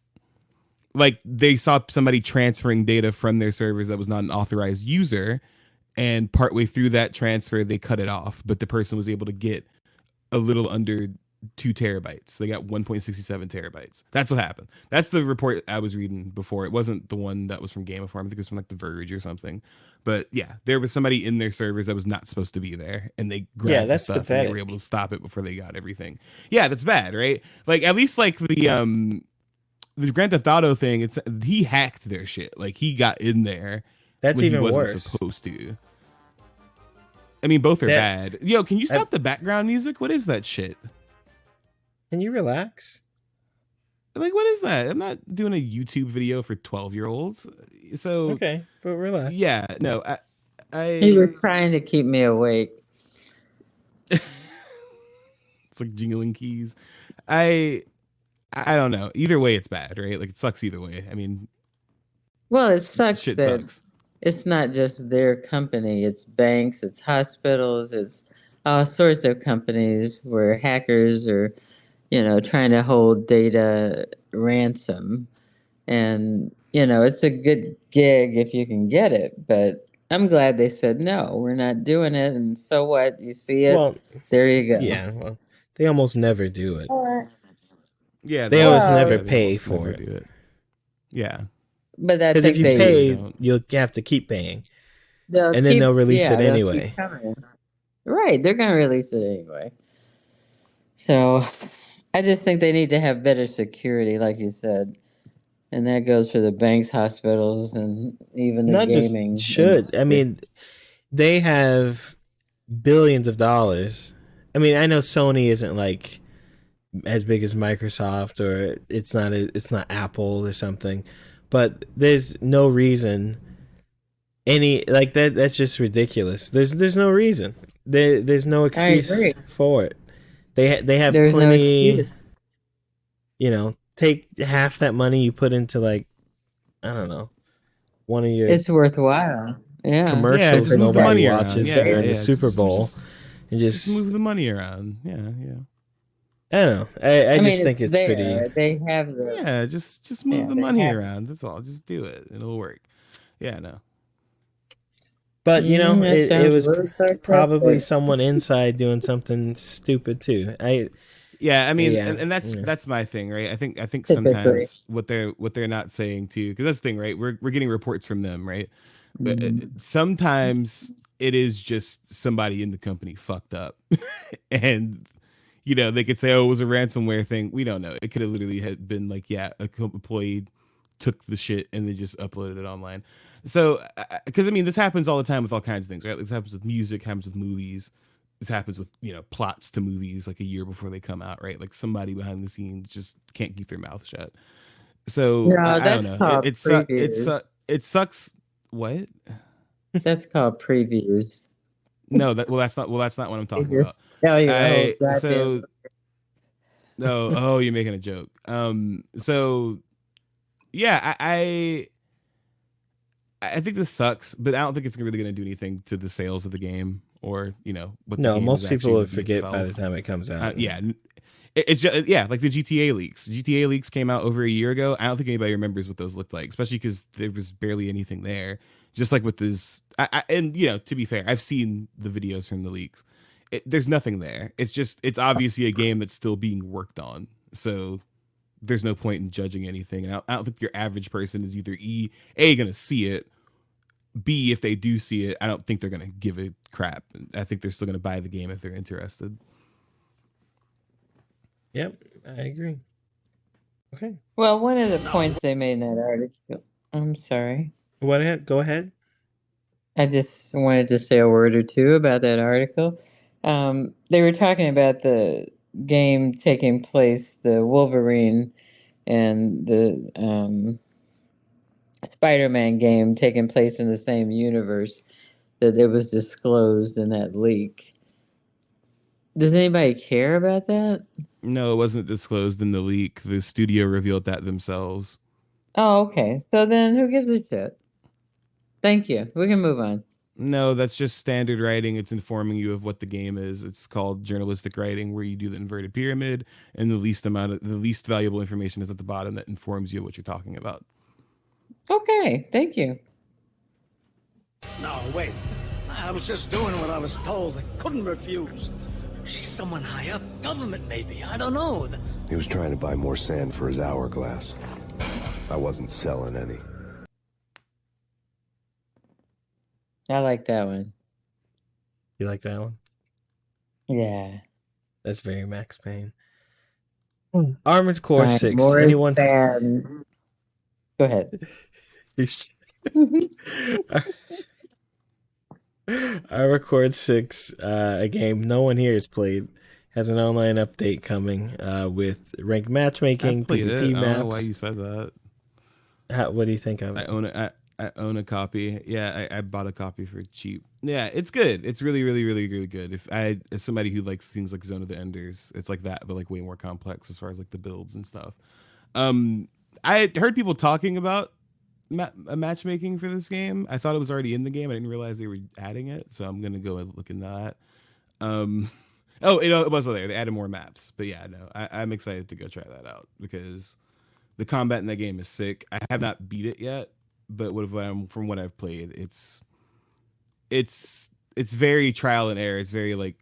Like they saw somebody transferring data from their servers that was not an authorized user, and partway through that transfer, they cut it off. But the person was able to get a little under 2 terabytes. They got 1.67 terabytes. That's what happened. That's the report I was reading before. It wasn't the one that was from Game Informer. I think it was from like The Verge or something. But yeah, there was somebody in their servers that was not supposed to be there, and they grabbed that's the stuff pathetic. and they were able to stop it before they got everything. Yeah, that's bad, right? Like at least like the Grand Theft Auto thing, he hacked their shit. Like he got in there. That's when even he wasn't worse. supposed to. I mean, both are bad. Yo, can you stop the background music? What is that shit? Can you relax? Like, what is that? I'm not doing a YouTube video for 12-year-olds. So okay, but relax. Yeah, no, He was trying to keep me awake. It's like jingling keys. I don't know. Either way, it's bad, right? Like, it sucks either way. I mean, well, it sucks shit that sucks. It's not just their company. It's banks, it's hospitals, it's all sorts of companies where hackers are, trying to hold data ransom. And, it's a good gig if you can get it. But I'm glad they said, no, we're not doing it. And so what? You see it? Well, there you go. Yeah, well, they almost never do it. Yeah, they always never pay for never it. do it. Yeah. But I Because think if you pay, you'll have to keep paying. And then they'll release it anyway. Right, they're going to release it anyway. So I just think they need to have better security, like you said. And that goes for the banks, hospitals, and even the Not gaming. Just should. industry. I mean, they have billions of dollars. I mean, I know Sony isn't like as big as Microsoft, or it's not Apple or something, but there's no reason any like that. That's just ridiculous. There's no reason. There's no excuse for it. They have There's plenty. No excuse. Take half that money you put into, like, I don't know, one of your. It's worthwhile. Yeah. Commercials nobody watches during the Super Bowl, and just move the money around. Yeah. I don't know. I just think it's there. pretty. They have the. Just move the money around. That's all. Just do it. It'll work. Yeah, no. But it was probably someone inside doing something stupid too. Yeah, I mean, and that's my thing, right? I think sometimes what they're not saying too, because that's the thing, right? We're getting reports from them, right? But sometimes it is just somebody in the company fucked up, and they could say, "Oh, it was a ransomware thing." We don't know. It could have literally had been like, yeah, a employee took the shit and they just uploaded it online. So, because I mean, this happens all the time with all kinds of things, right? This happens with music, happens with movies. This happens with, plots to movies like a year before they come out, right? Like somebody behind the scenes just can't keep their mouth shut. So I don't know. It sucks. What? That's called previews. No, that's not what I'm talking about. Tell you. No, you're making a joke. So yeah, I think this sucks, but I don't think it's really going to do anything to the sales of the game. Or what the game most people would forget by the time it comes out. It's just like the GTA leaks. GTA leaks came out over a year ago. I don't think anybody remembers what those looked like, especially because there was barely anything there. Just like with this, and to be fair, I've seen the videos from the leaks. There's nothing there. It's obviously a game that's still being worked on. So there's no point in judging anything. And I don't think your average person is either A, gonna see it. B, if they do see it, I don't think they're going to give a crap. I think they're still going to buy the game if they're interested. Yep, I agree. Okay. Well, one of the points they made in that article. I'm sorry. Go ahead. I just wanted to say a word or two about that article. They were talking about the game taking place, the Wolverine and the Spider-Man game taking place in the same universe, that it was disclosed in that leak. Does anybody care about that? No, it wasn't disclosed in the leak. The studio revealed that themselves. Oh, okay. So then who gives a shit? Thank you. We can move on. No, that's just standard writing. It's informing you of what the game is. It's called journalistic writing, where you do the inverted pyramid, and the least valuable information is at the bottom that informs you what you're talking about. Okay, thank you. No, wait. I was just doing what I was told. I couldn't refuse. She's someone high up. Government, maybe. I don't know. He was trying to buy more sand for his hourglass. I wasn't selling any. I like that one. You like that one? Yeah. That's very Max Payne. Armored Core 6. More Anyone? Go ahead. I record 6, a game no one here has played. has an online update coming with ranked matchmaking, PvP maps. I don't know why you said that. What do you think of it? I own a copy. Yeah, I bought a copy for cheap. Yeah, it's good. It's really, really, really, really good. As somebody who likes things like Zone of the Enders, it's like that, but like way more complex as far as like the builds and stuff. I heard people talking about matchmaking for this game. I thought it was already in the game. I didn't realize they were adding it, so I'm gonna go and look into that. It was there. They added more maps, but yeah, no, I'm excited to go try that out because the combat in that game is sick. I have not beat it yet, but from what I've played, it's very trial and error. It's very like,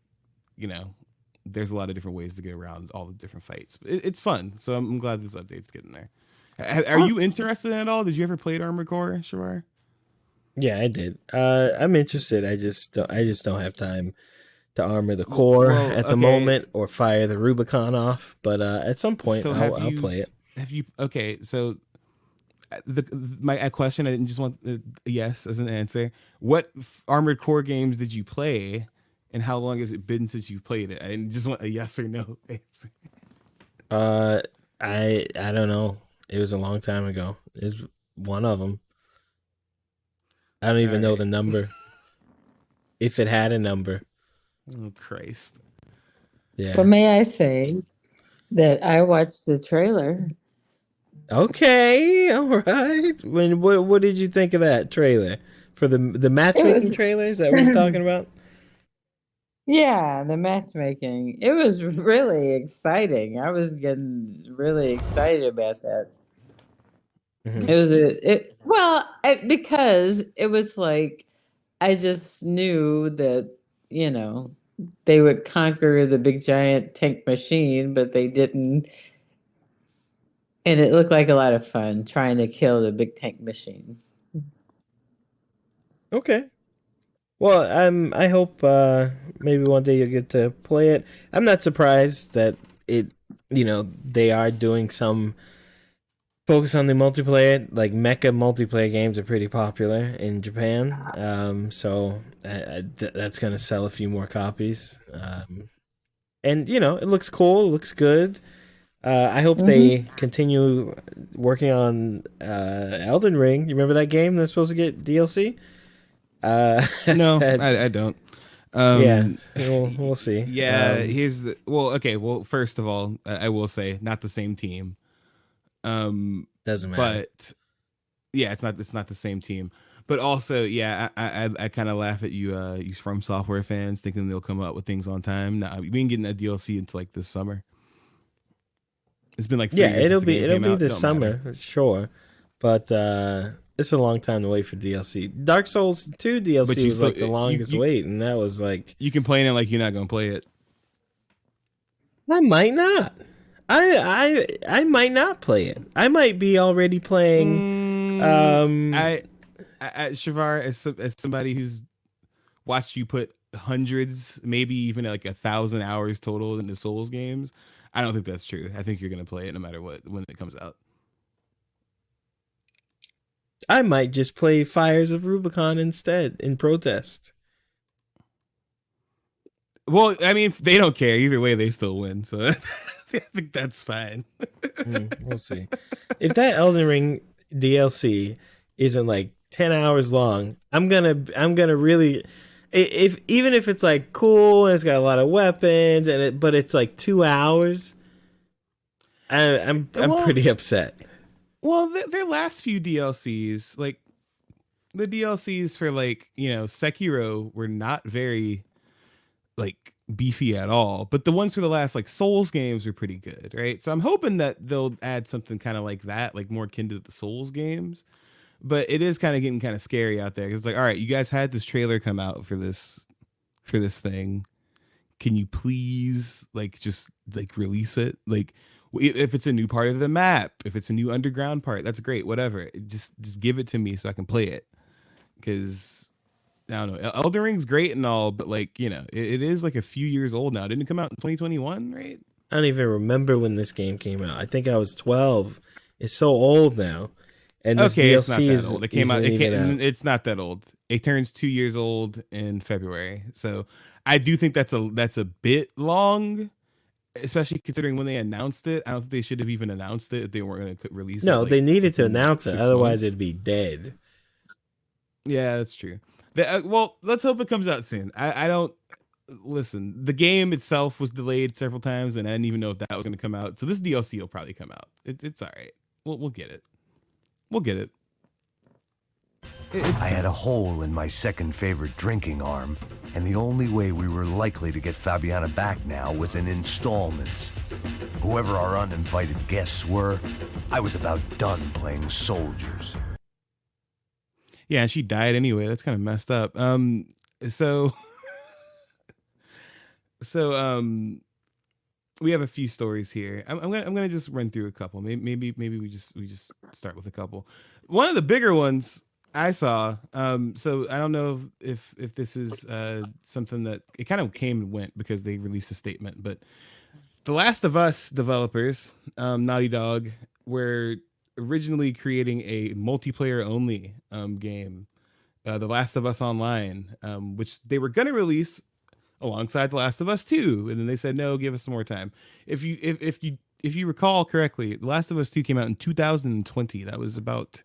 there's a lot of different ways to get around all the different fights. It's fun, so I'm glad this update's getting there. Are you interested in it all? Did you ever play Armored Core, Chevar? Yeah, I did. I'm interested. I just don't have time to armor the core at the moment or fire the Rubicon off. But at some point, I'll play it. Have you? Okay, so my question, I didn't just want a yes as an answer. What Armored Core games did you play, and how long has it been since you played it? I didn't just want a yes or no answer. I don't know. It was a long time ago. It's one of them. I don't even know the number. If it had a number. Oh, Christ. Yeah. But may I say that I watched the trailer. Okay, all right. What did you think of that trailer? For the matchmaking trailer? Is that what you're talking about? Yeah, the matchmaking. It was really exciting. I was getting really excited about that. Mm-hmm. It was because it was like I just knew that, they would conquer the big giant tank machine, but they didn't. And it looked like a lot of fun trying to kill the big tank machine. Okay. Well, I hope maybe one day you'll get to play it. I'm not surprised that they are doing some focus on the multiplayer. Like mecha multiplayer games are pretty popular in Japan, so that's going to sell a few more copies. And it looks cool, it looks good. I hope they continue working on Elden Ring. You remember that game that's supposed to get DLC? No, I don't. Yeah, we'll see. Yeah, first of all, I will say not the same team. Doesn't matter. But yeah, it's not the same team. But also, yeah, I kind of laugh at you From Software fans thinking they'll come out with things on time. Nah, we ain't getting that DLC until like this summer. It's been like 3 years it'll be this summer, sure. But it's a long time to wait for DLC. Dark Souls 2 DLC was like the longest wait, and that was like you complain it like you're not gonna play it. I might not. I might not play it. I might be already playing. Chevar, as somebody who's watched you put hundreds, maybe even like 1,000 hours total into Souls games, I don't think that's true. I think you're gonna play it no matter what when it comes out. I might just play Fires of Rubicon instead in protest. Well, I mean, if they don't care either way, they still win. So I think that's fine. We'll see. If that Elden Ring DLC isn't like 10 hours long, I'm gonna really, even if it's like cool and it's got a lot of weapons but it's like 2 hours, I'm pretty upset. Well, their last few DLCs, like the DLCs for like Sekiro, were not very like beefy at all, but the ones for the last like Souls games were pretty good, right? So I'm hoping that they'll add something kind of like that, like more akin to the Souls games. But it is kind of getting kind of scary out there because it's like, all right, you guys had this trailer come out for this thing. Can you please like just like release it? Like if it's a new part of the map, if it's a new underground part, that's great. Whatever, just give it to me so I can play it. Because I don't know, Elden Ring's great and all, but like it is like a few years old now. Didn't it come out in 2021, right? I don't even remember when this game came out. I think I was 12. It's so old now. And this DLC it's not that old. It came out. It's not that old. It turns 2 years old in February. So I do think that's a bit long. especially considering when they announced it. I don't think they should have even announced it if they weren't going to release it. No, like, they needed to within, like, announce it. 6 Otherwise, months. it'd be dead. Yeah, that's true. Well, let's hope it comes out soon. I don't listen. The game itself was delayed several times, and I didn't even know if that was going to come out. So this DLC will probably come out. It's all right. We'll get it. We'll get it. I had a hole in my second favorite drinking arm, and the only way we were likely to get Fabiana back now was in installments. Whoever our uninvited guests were, I was about done playing soldiers. Yeah, and she died anyway. That's kind of messed up. So we have a few stories here. I'm gonna just run through a couple. Maybe we just start with a couple. One of the bigger ones I saw. So I don't know if this is something that it kind of came and went because they released a statement, but The Last of Us developers, Naughty Dog, were originally creating a multiplayer only game, The Last of Us Online, which they were going to release alongside The Last of Us 2, and then they said no, give us some more time. If you recall correctly, The Last of Us 2 came out in 2020. That was about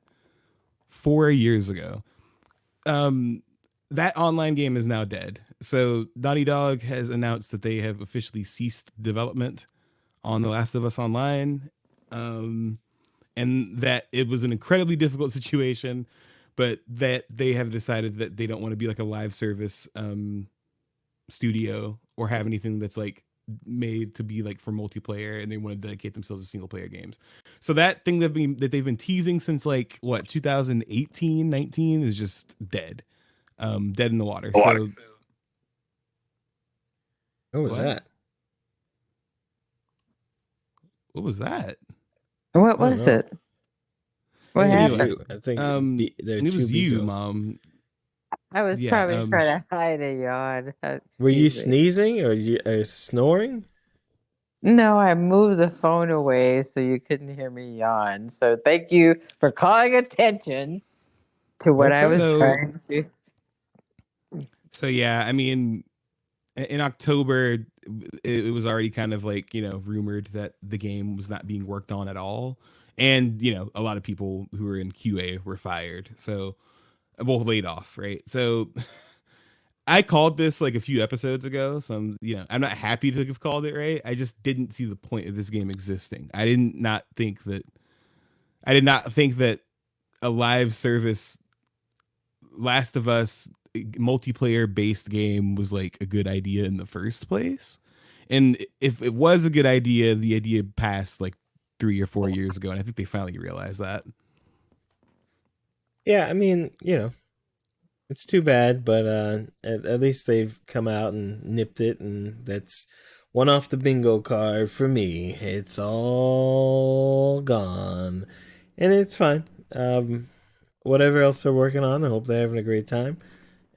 4 years ago. That online game is now dead. So Naughty Dog has announced that they have officially ceased development on The Last of Us Online, and that it was an incredibly difficult situation, but that they have decided that they don't want to be like a live service studio or have anything that's like made to be like for multiplayer, and they want to dedicate themselves to single player games. So that thing that they've been teasing since like 2018, 19 is just dead. Dead in the water. So what was that? What was that? What was it? What happened? I think it was you, Mom. I was probably trying to hide a yawn. Were you sneezing or you snoring? No, I moved the phone away so you couldn't hear me yawn. So thank you for calling attention to what I was trying to. So yeah, I mean, in October, it was already kind of like, rumored that the game was not being worked on at all. And, a lot of people who were in QA were fired. So, both laid off, right? So I called this like a few episodes ago. So I'm not happy to have called it, right? I just didn't see the point of this game existing. I did not think that a live service Last of Us multiplayer based game was like a good idea in the first place. And if it was a good idea, the idea passed like 3 or 4 years ago, and I think they finally realized that. Yeah, I mean, it's too bad, but at least they've come out and nipped it, and that's one off the bingo card for me. It's all gone, and it's fine. Whatever else they're working on, I hope they're having a great time.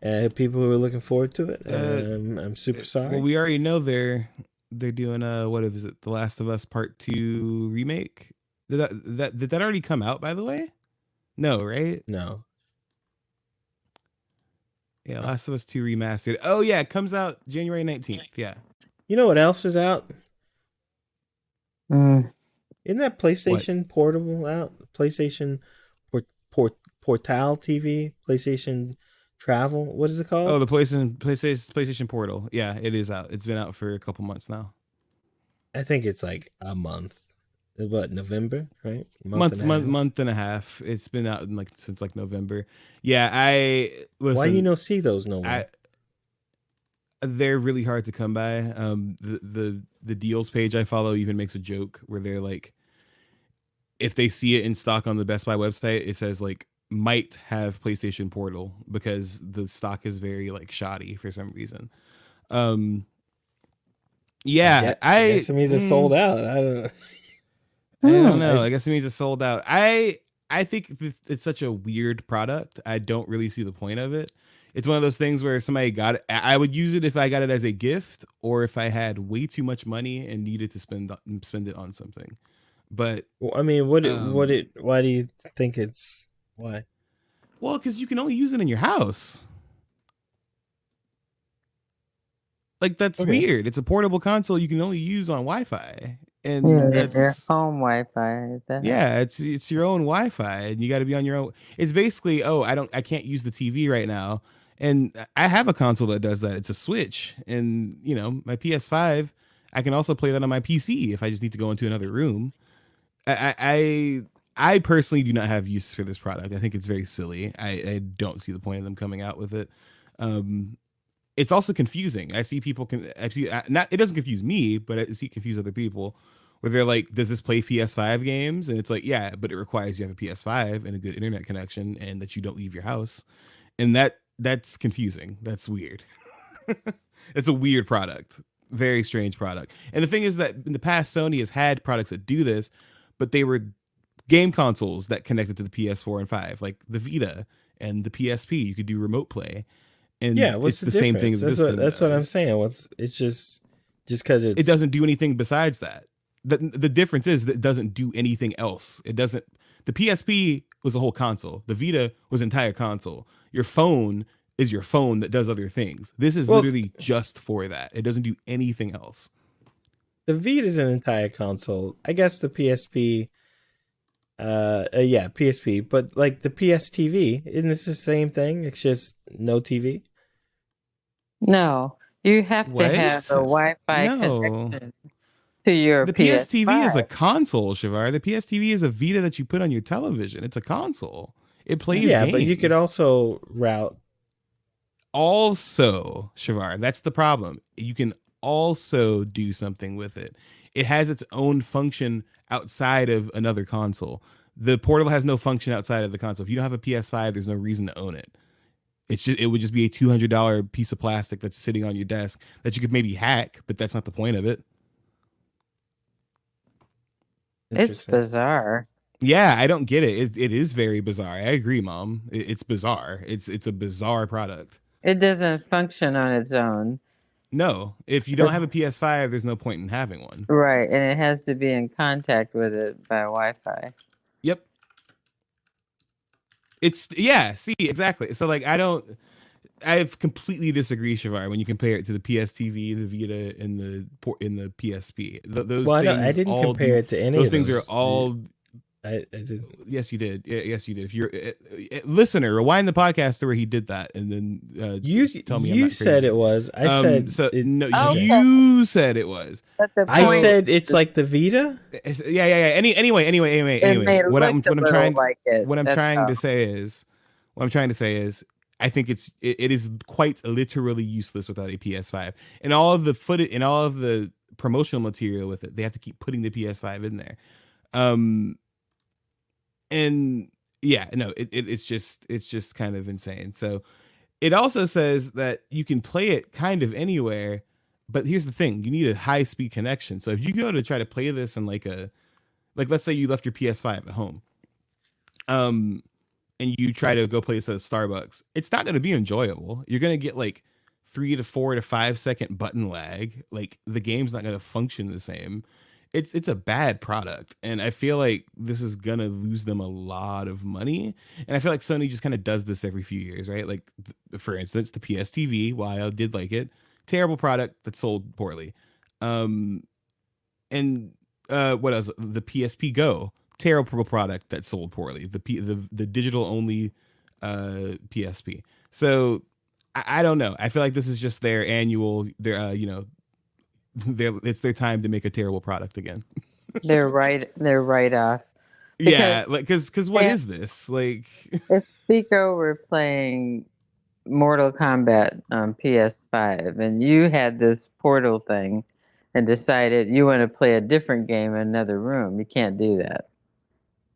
People who are looking forward to it. I'm super sorry. Well, we already know they're doing what is it? The Last of Us Part 2 remake. Did that already come out, by the way? No, right? No. Yeah, Last of Us 2 remastered. Oh yeah, it comes out January 19th. Yeah. You know what else is out? Isn't that PlayStation Portable out? PlayStation Portal TV? PlayStation Travel? What is it called? Oh, the PlayStation Portal. Yeah, it is out. It's been out for a couple months now. I think it's like a month. What, November, right? Month and a half. It's been out since November. Yeah, listen, why you see those no more? They're really hard to come by. The deals page I follow even makes a joke where they're like, if they see it in stock on the Best Buy website, it says like might have PlayStation Portal because the stock is very like shoddy for some reason. Yeah, I guess it means it's sold out. I don't know. I guess it means it's sold out. I think it's such a weird product. I don't really see the point of it. It's one of those things where somebody got it. I would use it if I got it as a gift or if I had way too much money and needed to spend it on something. But I mean, why do you think it's why? Well, because you can only use it in your house. Like, that's weird. It's a portable console you can only use on Wi-Fi, and Yeah, your that's home Wi-Fi. yeah, it's your own Wi-Fi, and you got to be on your own. It's basically, oh, I can't use the TV right now, and I have a console that does that. It's a Switch, and my PS5, I can also play that on my PC if I just need to go into another room. I personally do not have use for this product. I think it's very silly. I don't see the point of them coming out with it. It's also confusing. I see people not. It doesn't confuse me, but I see it confuse other people, where they're like, "Does this play PS5 games?" And it's like, "Yeah, but it requires you have a PS5 and a good internet connection, and that you don't leave your house." And that's confusing. That's weird. It's a weird product. Very strange product. And the thing is that in the past, Sony has had products that do this, but they were game consoles that connected to the PS4 and 5, like the Vita and the PSP. You could do remote play. And yeah, what's it's the same thing as this thing. That's what I'm saying. It's just because it doesn't do anything besides that. The difference is that it doesn't do anything else. It doesn't. The PSP was a whole console. The Vita was an entire console. Your phone is your phone that does other things. This is literally just for that. It doesn't do anything else. The Vita is an entire console. I guess the PSP. PSP, but like the PS TV, isn't this the same thing? It's just no TV. No, you have What? to have a Wi-Fi connection to your The PS5. PS TV is a console, Chevar. The PS TV is a Vita that you put on your television. It's a console. It plays games. But you could also route. Also, Chevar, that's the problem. You can also do something with it. It has its own function outside of another console. The portable has no function outside of the console. If you don't have a PS5, there's no reason to own it. It would just be a $200 piece of plastic that's sitting on your desk that you could maybe hack, but that's not the point of it. It's bizarre. Yeah, I don't get it. It is very bizarre. I agree, Mom. It's bizarre. It's a bizarre product. It doesn't function on its own. No, if you don't have a PS5, there's no point in having one. Right, and it has to be in contact with it by Wi-Fi. Yep. See, exactly. So like I completely disagree, Chevar, when you compare it to the PS TV, the Vita, and the PSP. Those things I didn't compare it to any of those. Those things are all. I did. Yes, you did. Yes, you did. If you're a listener, rewind the podcast to where he did that, and then you tell me. You said it was. I said so. No, okay. You said it was. I said it's like the Vita. Yeah. Anyway. What I'm trying to say is, I think it is quite literally useless without a PS5, and all of the footage and all of the promotional material with it. They have to keep putting the PS5 in there. And yeah, no, it's just kind of insane. So it also says that you can play it kind of anywhere, but here's the thing: you need a high speed connection. So if you go to try to play this in like let's say you left your PS5 at home, and you try to go play this at Starbucks, it's not going to be enjoyable. You're going to get like 3 to 4 to 5 second button lag. Like the game's not going to function the same. It's a bad product, and I feel like this is gonna lose them a lot of money. And I feel like Sony just kind of does this every few years, right? Like, for instance, the PS TV, while I did like it, terrible product that sold poorly. And what else? The PSP Go, terrible product that sold poorly. The digital only PSP. So I don't know. I feel like this is just their annual. It's their time to make a terrible product again. They're right off. Yeah, like because what is this? Like, if Pico were playing Mortal Kombat on PS5 and you had this portal thing and decided you want to play a different game in another room, you can't do that.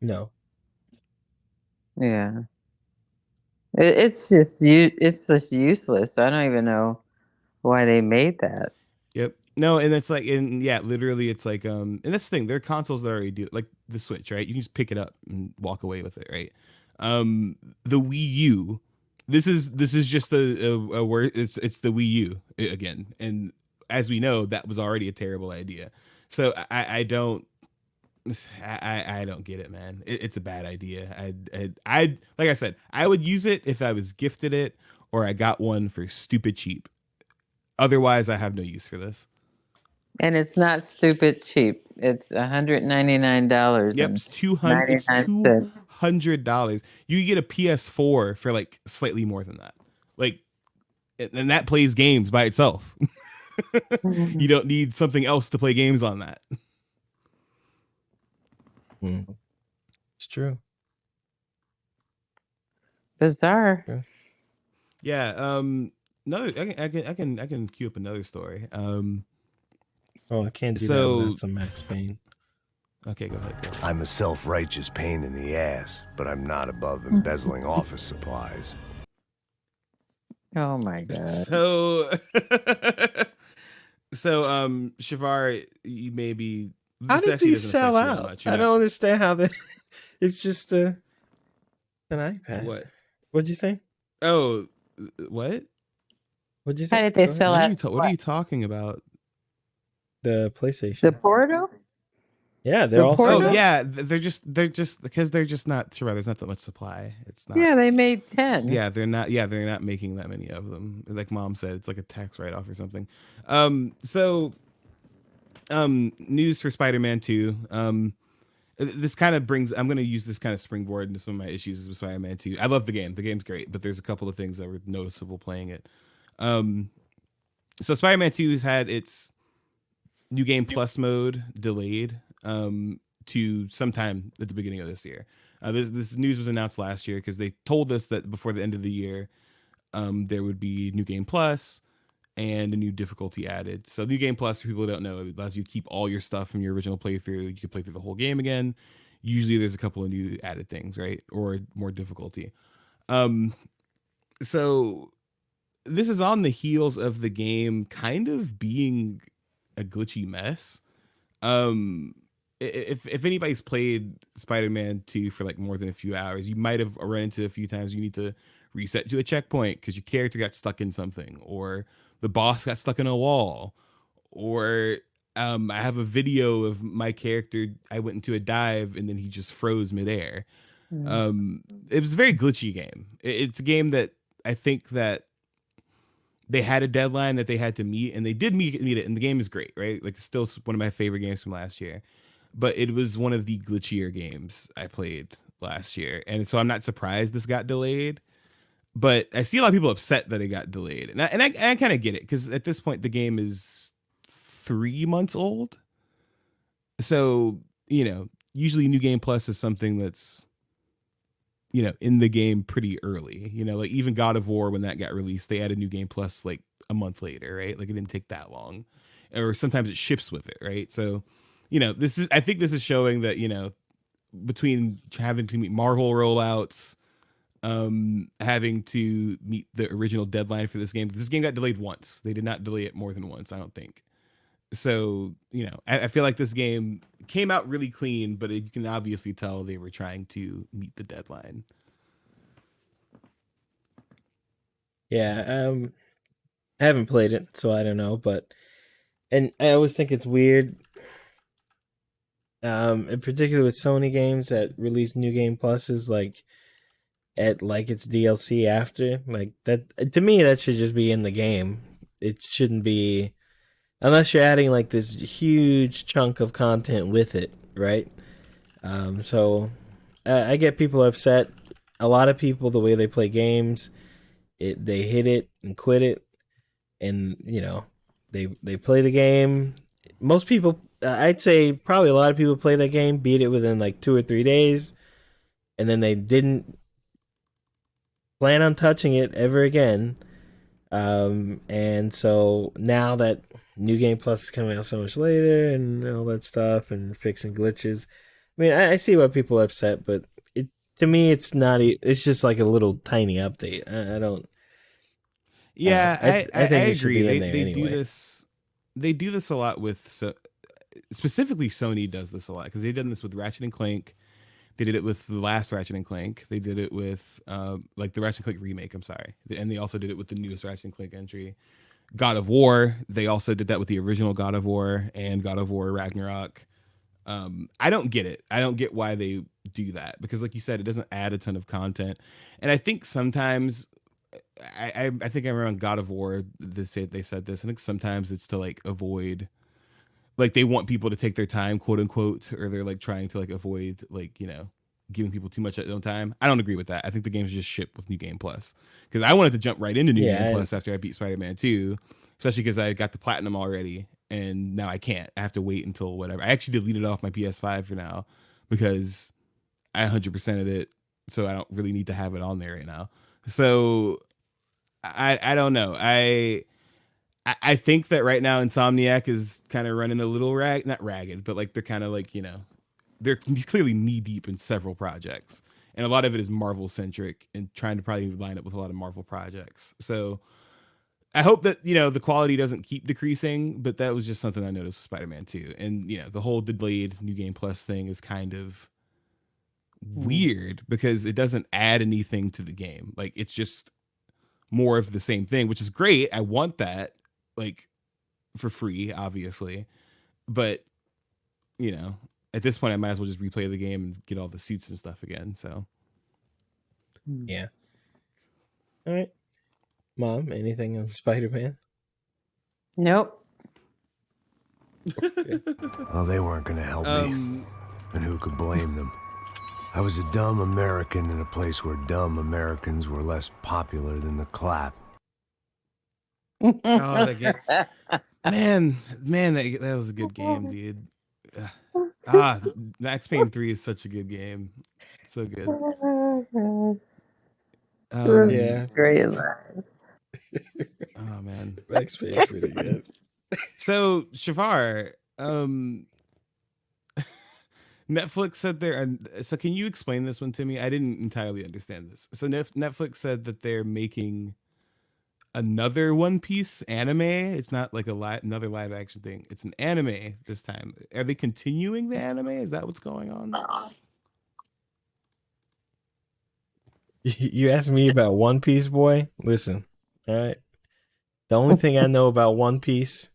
No. Yeah. It's just useless. I don't even know why they made that. Yep. No, and it's like, and yeah, literally, it's like, and that's the thing. There are consoles that already do like the Switch, right? You can just pick it up and walk away with it, right? The Wii U. This is just a word. It's the Wii U again, and as we know, that was already a terrible idea. So I don't get it, man. It's a bad idea. I like I said, I would use it if I was gifted it or I got one for stupid cheap. Otherwise, I have no use for this. And it's not stupid cheap. It's $199. Yep, it's $200. You get a PS4 for like slightly more than that. Like, and that plays games by itself. You don't need something else to play games on that. It's true. Bizarre. Yeah. Another. I can queue up another story. Oh, I can't do that without some Max Payne. Okay, go ahead. I'm a self-righteous pain in the ass, but I'm not above embezzling office supplies. Oh my god. So, Chevar, you maybe. How did these sell out? Much, I don't understand how they. It's just an iPad. What? What'd you say? Oh, what? What'd you say? How did they sell out? What are you talking about? The PlayStation. The Portal? Yeah, they're all sold out. Yeah, they're just because they're just not sure. There's not that much supply. It's not. Yeah, they made 10. Yeah, they're not making that many of them. Like Mom said, it's like a tax write-off or something. News for Spider-Man 2. This kind of brings. I'm going to use this kind of springboard into some of my issues with Spider-Man 2. I love the game. The game's great, but there's a couple of things that were noticeable playing it. So Spider-Man 2 has had its New Game Plus mode delayed to sometime at the beginning of this year. This news was announced last year because they told us that before the end of the year, there would be New Game Plus and a new difficulty added. So New Game Plus, for people who don't know, it allows you to keep all your stuff from your original playthrough. You can play through the whole game again. Usually there's a couple of new added things, right? Or more difficulty. So this is on the heels of the game kind of being a glitchy mess. If anybody's played Spider-Man 2 for like more than a few hours, you might have run into a few times you need to reset to a checkpoint because your character got stuck in something, or the boss got stuck in a wall, or I have a video of my character. I went into a dive and then he just froze midair. It was a very glitchy game. It's a game that I think that they had a deadline that they had to meet, and they did meet it, and the game is great, right? Like, it's still one of my favorite games from last year, but it was one of the glitchier games I played last year, and so I'm not surprised this got delayed. But I see a lot of people upset that it got delayed, and I kind of get it, because at this point the game is 3 months old. So, usually New Game Plus is something that's, in the game pretty early. Like even God of War, when that got released, they added New Game Plus like a month later, right? Like it didn't take that long, or sometimes it ships with it, right? So, I think this is showing that, between having to meet Marvel rollouts, having to meet the original deadline for this game got delayed once. They did not delay it more than once, I don't think. So, I feel like this game came out really clean, but you can obviously tell they were trying to meet the deadline. Yeah, I haven't played it, so I don't know, and I always think it's weird, in particular with Sony games that release New Game Pluses, like it's DLC after, like that. To me, that should just be in the game. It shouldn't be, unless you're adding like this huge chunk of content with it, right? So I get people upset. A lot of people, the way they play games, they hit it and quit it, and they play the game. Most people, I'd say probably a lot of people play that game, beat it within like 2 or 3 days, and then they didn't plan on touching it ever again. And so now that New Game Plus is coming out so much later and all that stuff and fixing glitches, I mean, I see why people are upset, but to me, it's not. It's just like a little tiny update. I don't. Yeah, I think it agree. They anyway. do this. They do this a lot with. Specifically, Sony does this a lot because they've done this with Ratchet and Clank. They did it with the last Ratchet and Clank. They did it with like the Ratchet and Clank remake. I'm sorry, and they also did it with the newest Ratchet and Clank entry, God of War. They also did that with the original God of War and God of War Ragnarok. I don't get it. I don't get why they do that, because like you said, it doesn't add a ton of content. And I think sometimes I think I remember on God of War they said this. I think sometimes it's to like avoid, like they want people to take their time, quote unquote, or they're like trying to like avoid like, you know, giving people too much at their own time. I don't agree with that. I think the game's just shipped with New Game Plus, because I wanted to jump right into New Game Plus after I beat Spider-Man 2, especially because I got the platinum already, and now I can't. I have to wait until whatever. I actually deleted off my PS5 for now because I 100%ed it, so I don't really need to have it on there right now. So I don't know. I think that right now Insomniac is kind of running a little not ragged, but like they're kind of like, you know, they're clearly knee deep in several projects, and a lot of it is Marvel centric and trying to probably line up with a lot of Marvel projects. So I hope that, you know, the quality doesn't keep decreasing, but that was just something I noticed with Spider-Man 2. And, you know, the whole delayed New Game Plus thing is kind of weird because it doesn't add anything to the game. Like, it's just more of the same thing, which is great. I want that, like, for free, obviously. But, you know, at this point, I might as well just replay the game and get all the suits and stuff again. So, yeah. All right. Mom, anything on Spider-Man? Nope. Well, they weren't going to help me. And who could blame them? I was a dumb American in a place where dumb Americans were less popular than the clap. Oh, that game. Man, that was a good game, dude. Max Payne 3 is such a good game. It's so good. Yeah. Great line. Oh man, Max Payne's pretty good. So Chevar, Netflix said so can you explain this one to me? I didn't entirely understand this. So Netflix said that they're making another One Piece anime. It's not like another live action thing. It's an anime this time. Are they continuing the anime? Is that what's going on? You asked me about One Piece, boy? Listen, all right. The only thing I know about One Piece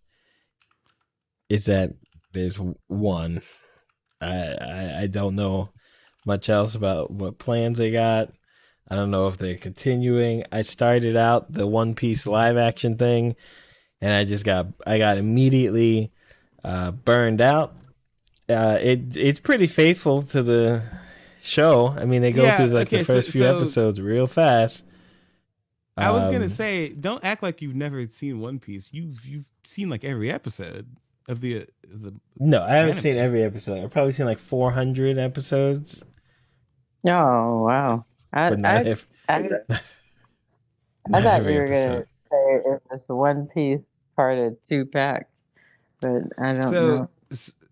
is that there's one. I don't know much else about what plans they got. I don't know if they're continuing. I started out the One Piece live action thing, and I got immediately burned out. It's pretty faithful to the show. I mean, they go through the first few episodes real fast. I was gonna say, don't act like you've never seen One Piece. You've seen like every episode of the. No, I haven't seen every episode. I've probably seen like 400 episodes. Oh wow! I thought you were gonna say it was the One Piece part of 2-pack, but I don't know.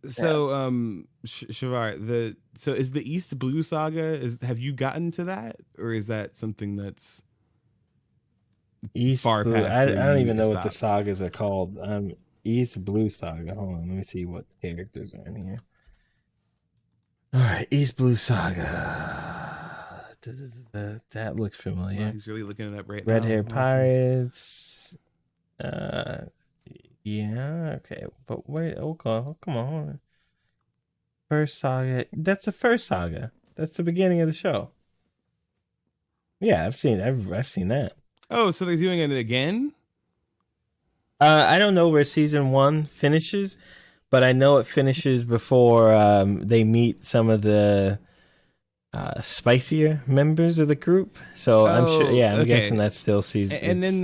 So, Chevar, so is the East Blue Saga? Have you gotten to that, or is that something that's East far Blue? past? I don't even know what the sagas are called. East Blue Saga. Hold on, let me see what characters are in here. All right, East Blue Saga. That looks familiar. Well, he's really looking it up right now. Red Hair Pirates. Yeah, okay. But wait, come on. First saga. That's the first saga. That's the beginning of the show. Yeah, I've seen that. Oh, so they're doing it again? I don't know where season 1 finishes, but I know it finishes before they meet some of the spicier members of the group. So I'm sure. Yeah, I'm guessing that's still season. And then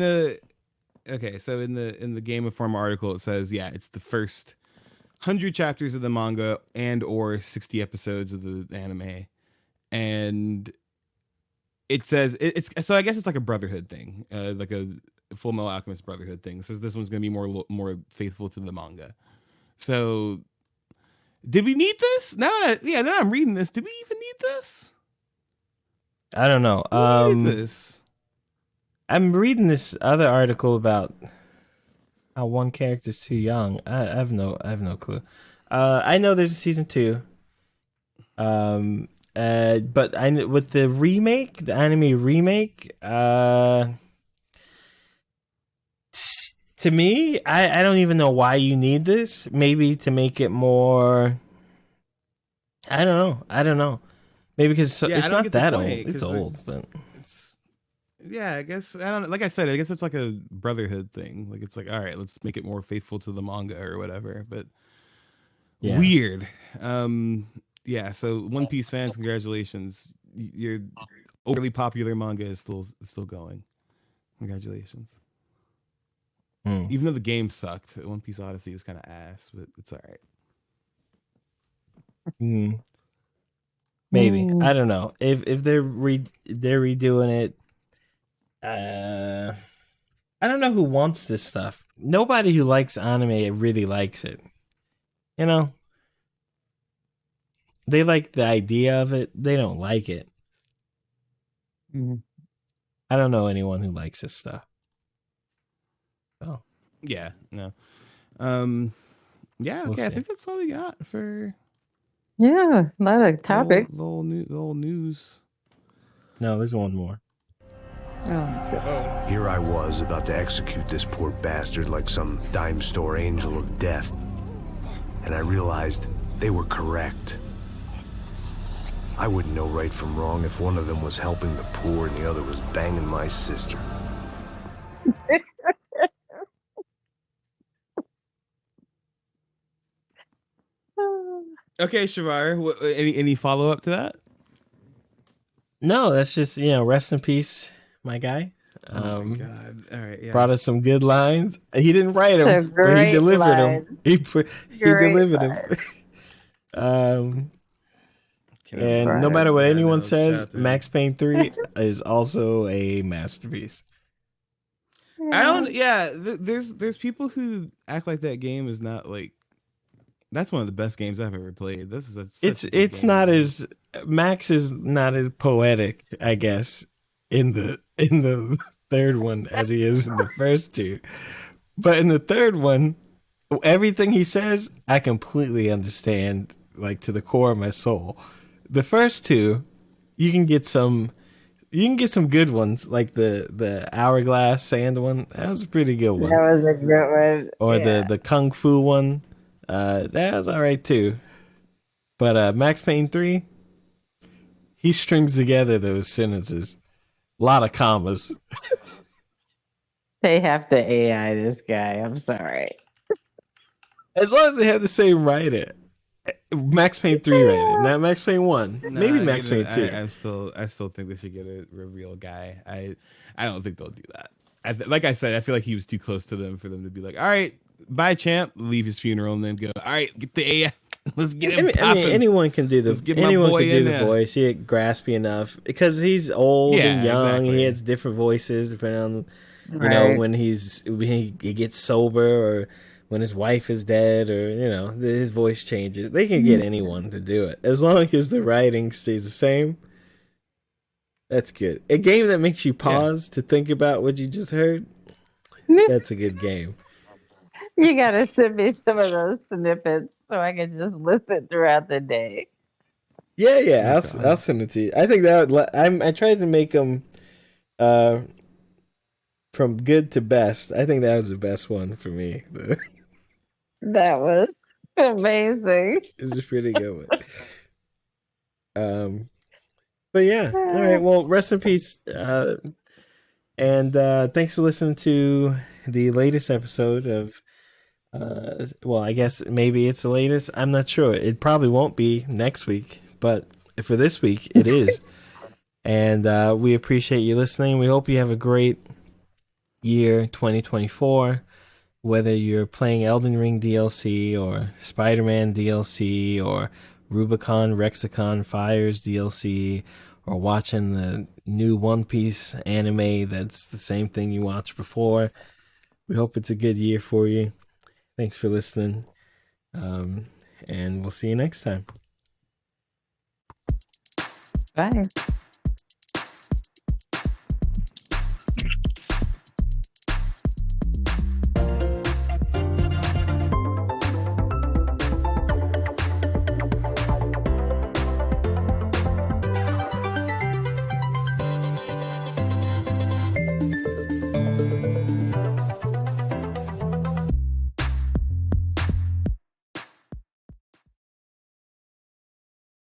so in the Game Informer article, it says, it's the first 100 chapters of the manga and or 60 episodes of the anime, and it says it's so I guess it's like a brotherhood thing, like a Full Metal Alchemist Brotherhood thing. It says this one's gonna be more faithful to the manga. So did we need this? Now I'm reading this. Did we even need this? I don't know. This. I'm reading this other article about how one character's too young. I have no clue. I know there's a season 2. But with the remake, the anime remake, to me, I don't even know why you need this. Maybe to make it more. I don't know. Maybe because it's not that old. It's old, but Yeah, I guess I don't know. Like I said, I guess it's like a brotherhood thing. Like it's like, all right, let's make it more faithful to the manga or whatever. But weird. Yeah. So One Piece fans, congratulations. Your overly popular manga is still going. Congratulations. Even though the game sucked, One Piece Odyssey was kind of ass, but it's all right. Maybe I don't know if they're redoing it. I don't know who wants this stuff. Nobody who likes anime really likes it. You know, they like the idea of it. They don't like it. I don't know anyone who likes this stuff. Oh, yeah, no. Yeah, okay. We'll I think that's all we got for. Yeah, a lot of topics. The whole news. No, there's one more. Oh. Here I was about to execute this poor bastard like some dime store angel of death. And I realized they were correct. I wouldn't know right from wrong if one of them was helping the poor and the other was banging my sister. Okay, Chevar, any follow up to that? No, that's just, rest in peace, my guy. Oh my God! All right, yeah. Brought us some good lines. He didn't write them, but he delivered them. He delivered them. And no matter what anyone says, Max Payne 3 is also a masterpiece. I don't. Yeah, there's people who act like that game is not like. That's one of the best games I've ever played. It's not as Max is not as poetic, I guess, in the third one as he is in the first two. But in the third one, everything he says, I completely understand, like to the core of my soul. The first two, you can get some good ones, like the hourglass sand one. That was a pretty good one. That was a good one. Or the kung fu one. That was all right too. But Max Payne 3, he strings together those sentences. A lot of commas. They have to AI this guy. I'm sorry. As long as they have the same writer. Max Payne 3 rated, not Max Payne 1. Maybe Max Payne 2. I still think they should get a real guy. I don't think they'll do that. Like I said, I feel like he was too close to them for them to be like, all right, bye champ, leave his funeral and then go, all right, get the AI. Let's get him popping. I mean, anyone can do the voice. He get graspy enough because he's old and young. Exactly. He has different voices depending on when he gets sober or when his wife is dead or his voice changes. They can get anyone to do it as long as the writing stays the same. That's good. A game that makes you pause to think about what you just heard. That's a good game. You gotta send me some of those snippets so I can just listen throughout the day. Yeah. I'll send it to you. I think that I tried to make them from good to best. I think that was the best one for me. That was amazing. It was a pretty good one. But yeah, all right. Well, rest in peace. And thanks for listening to the latest episode of. Well, I guess maybe it's the latest. I'm not sure. It probably won't be next week, but for this week, it is. And we appreciate you listening. We hope you have a great year 2024. Whether you're playing Elden Ring DLC or Spider-Man DLC or Rubicon Rexicon Fires DLC or watching the new One Piece anime that's the same thing you watched before. We hope it's a good year for you. Thanks for listening. And we'll see you next time. Bye.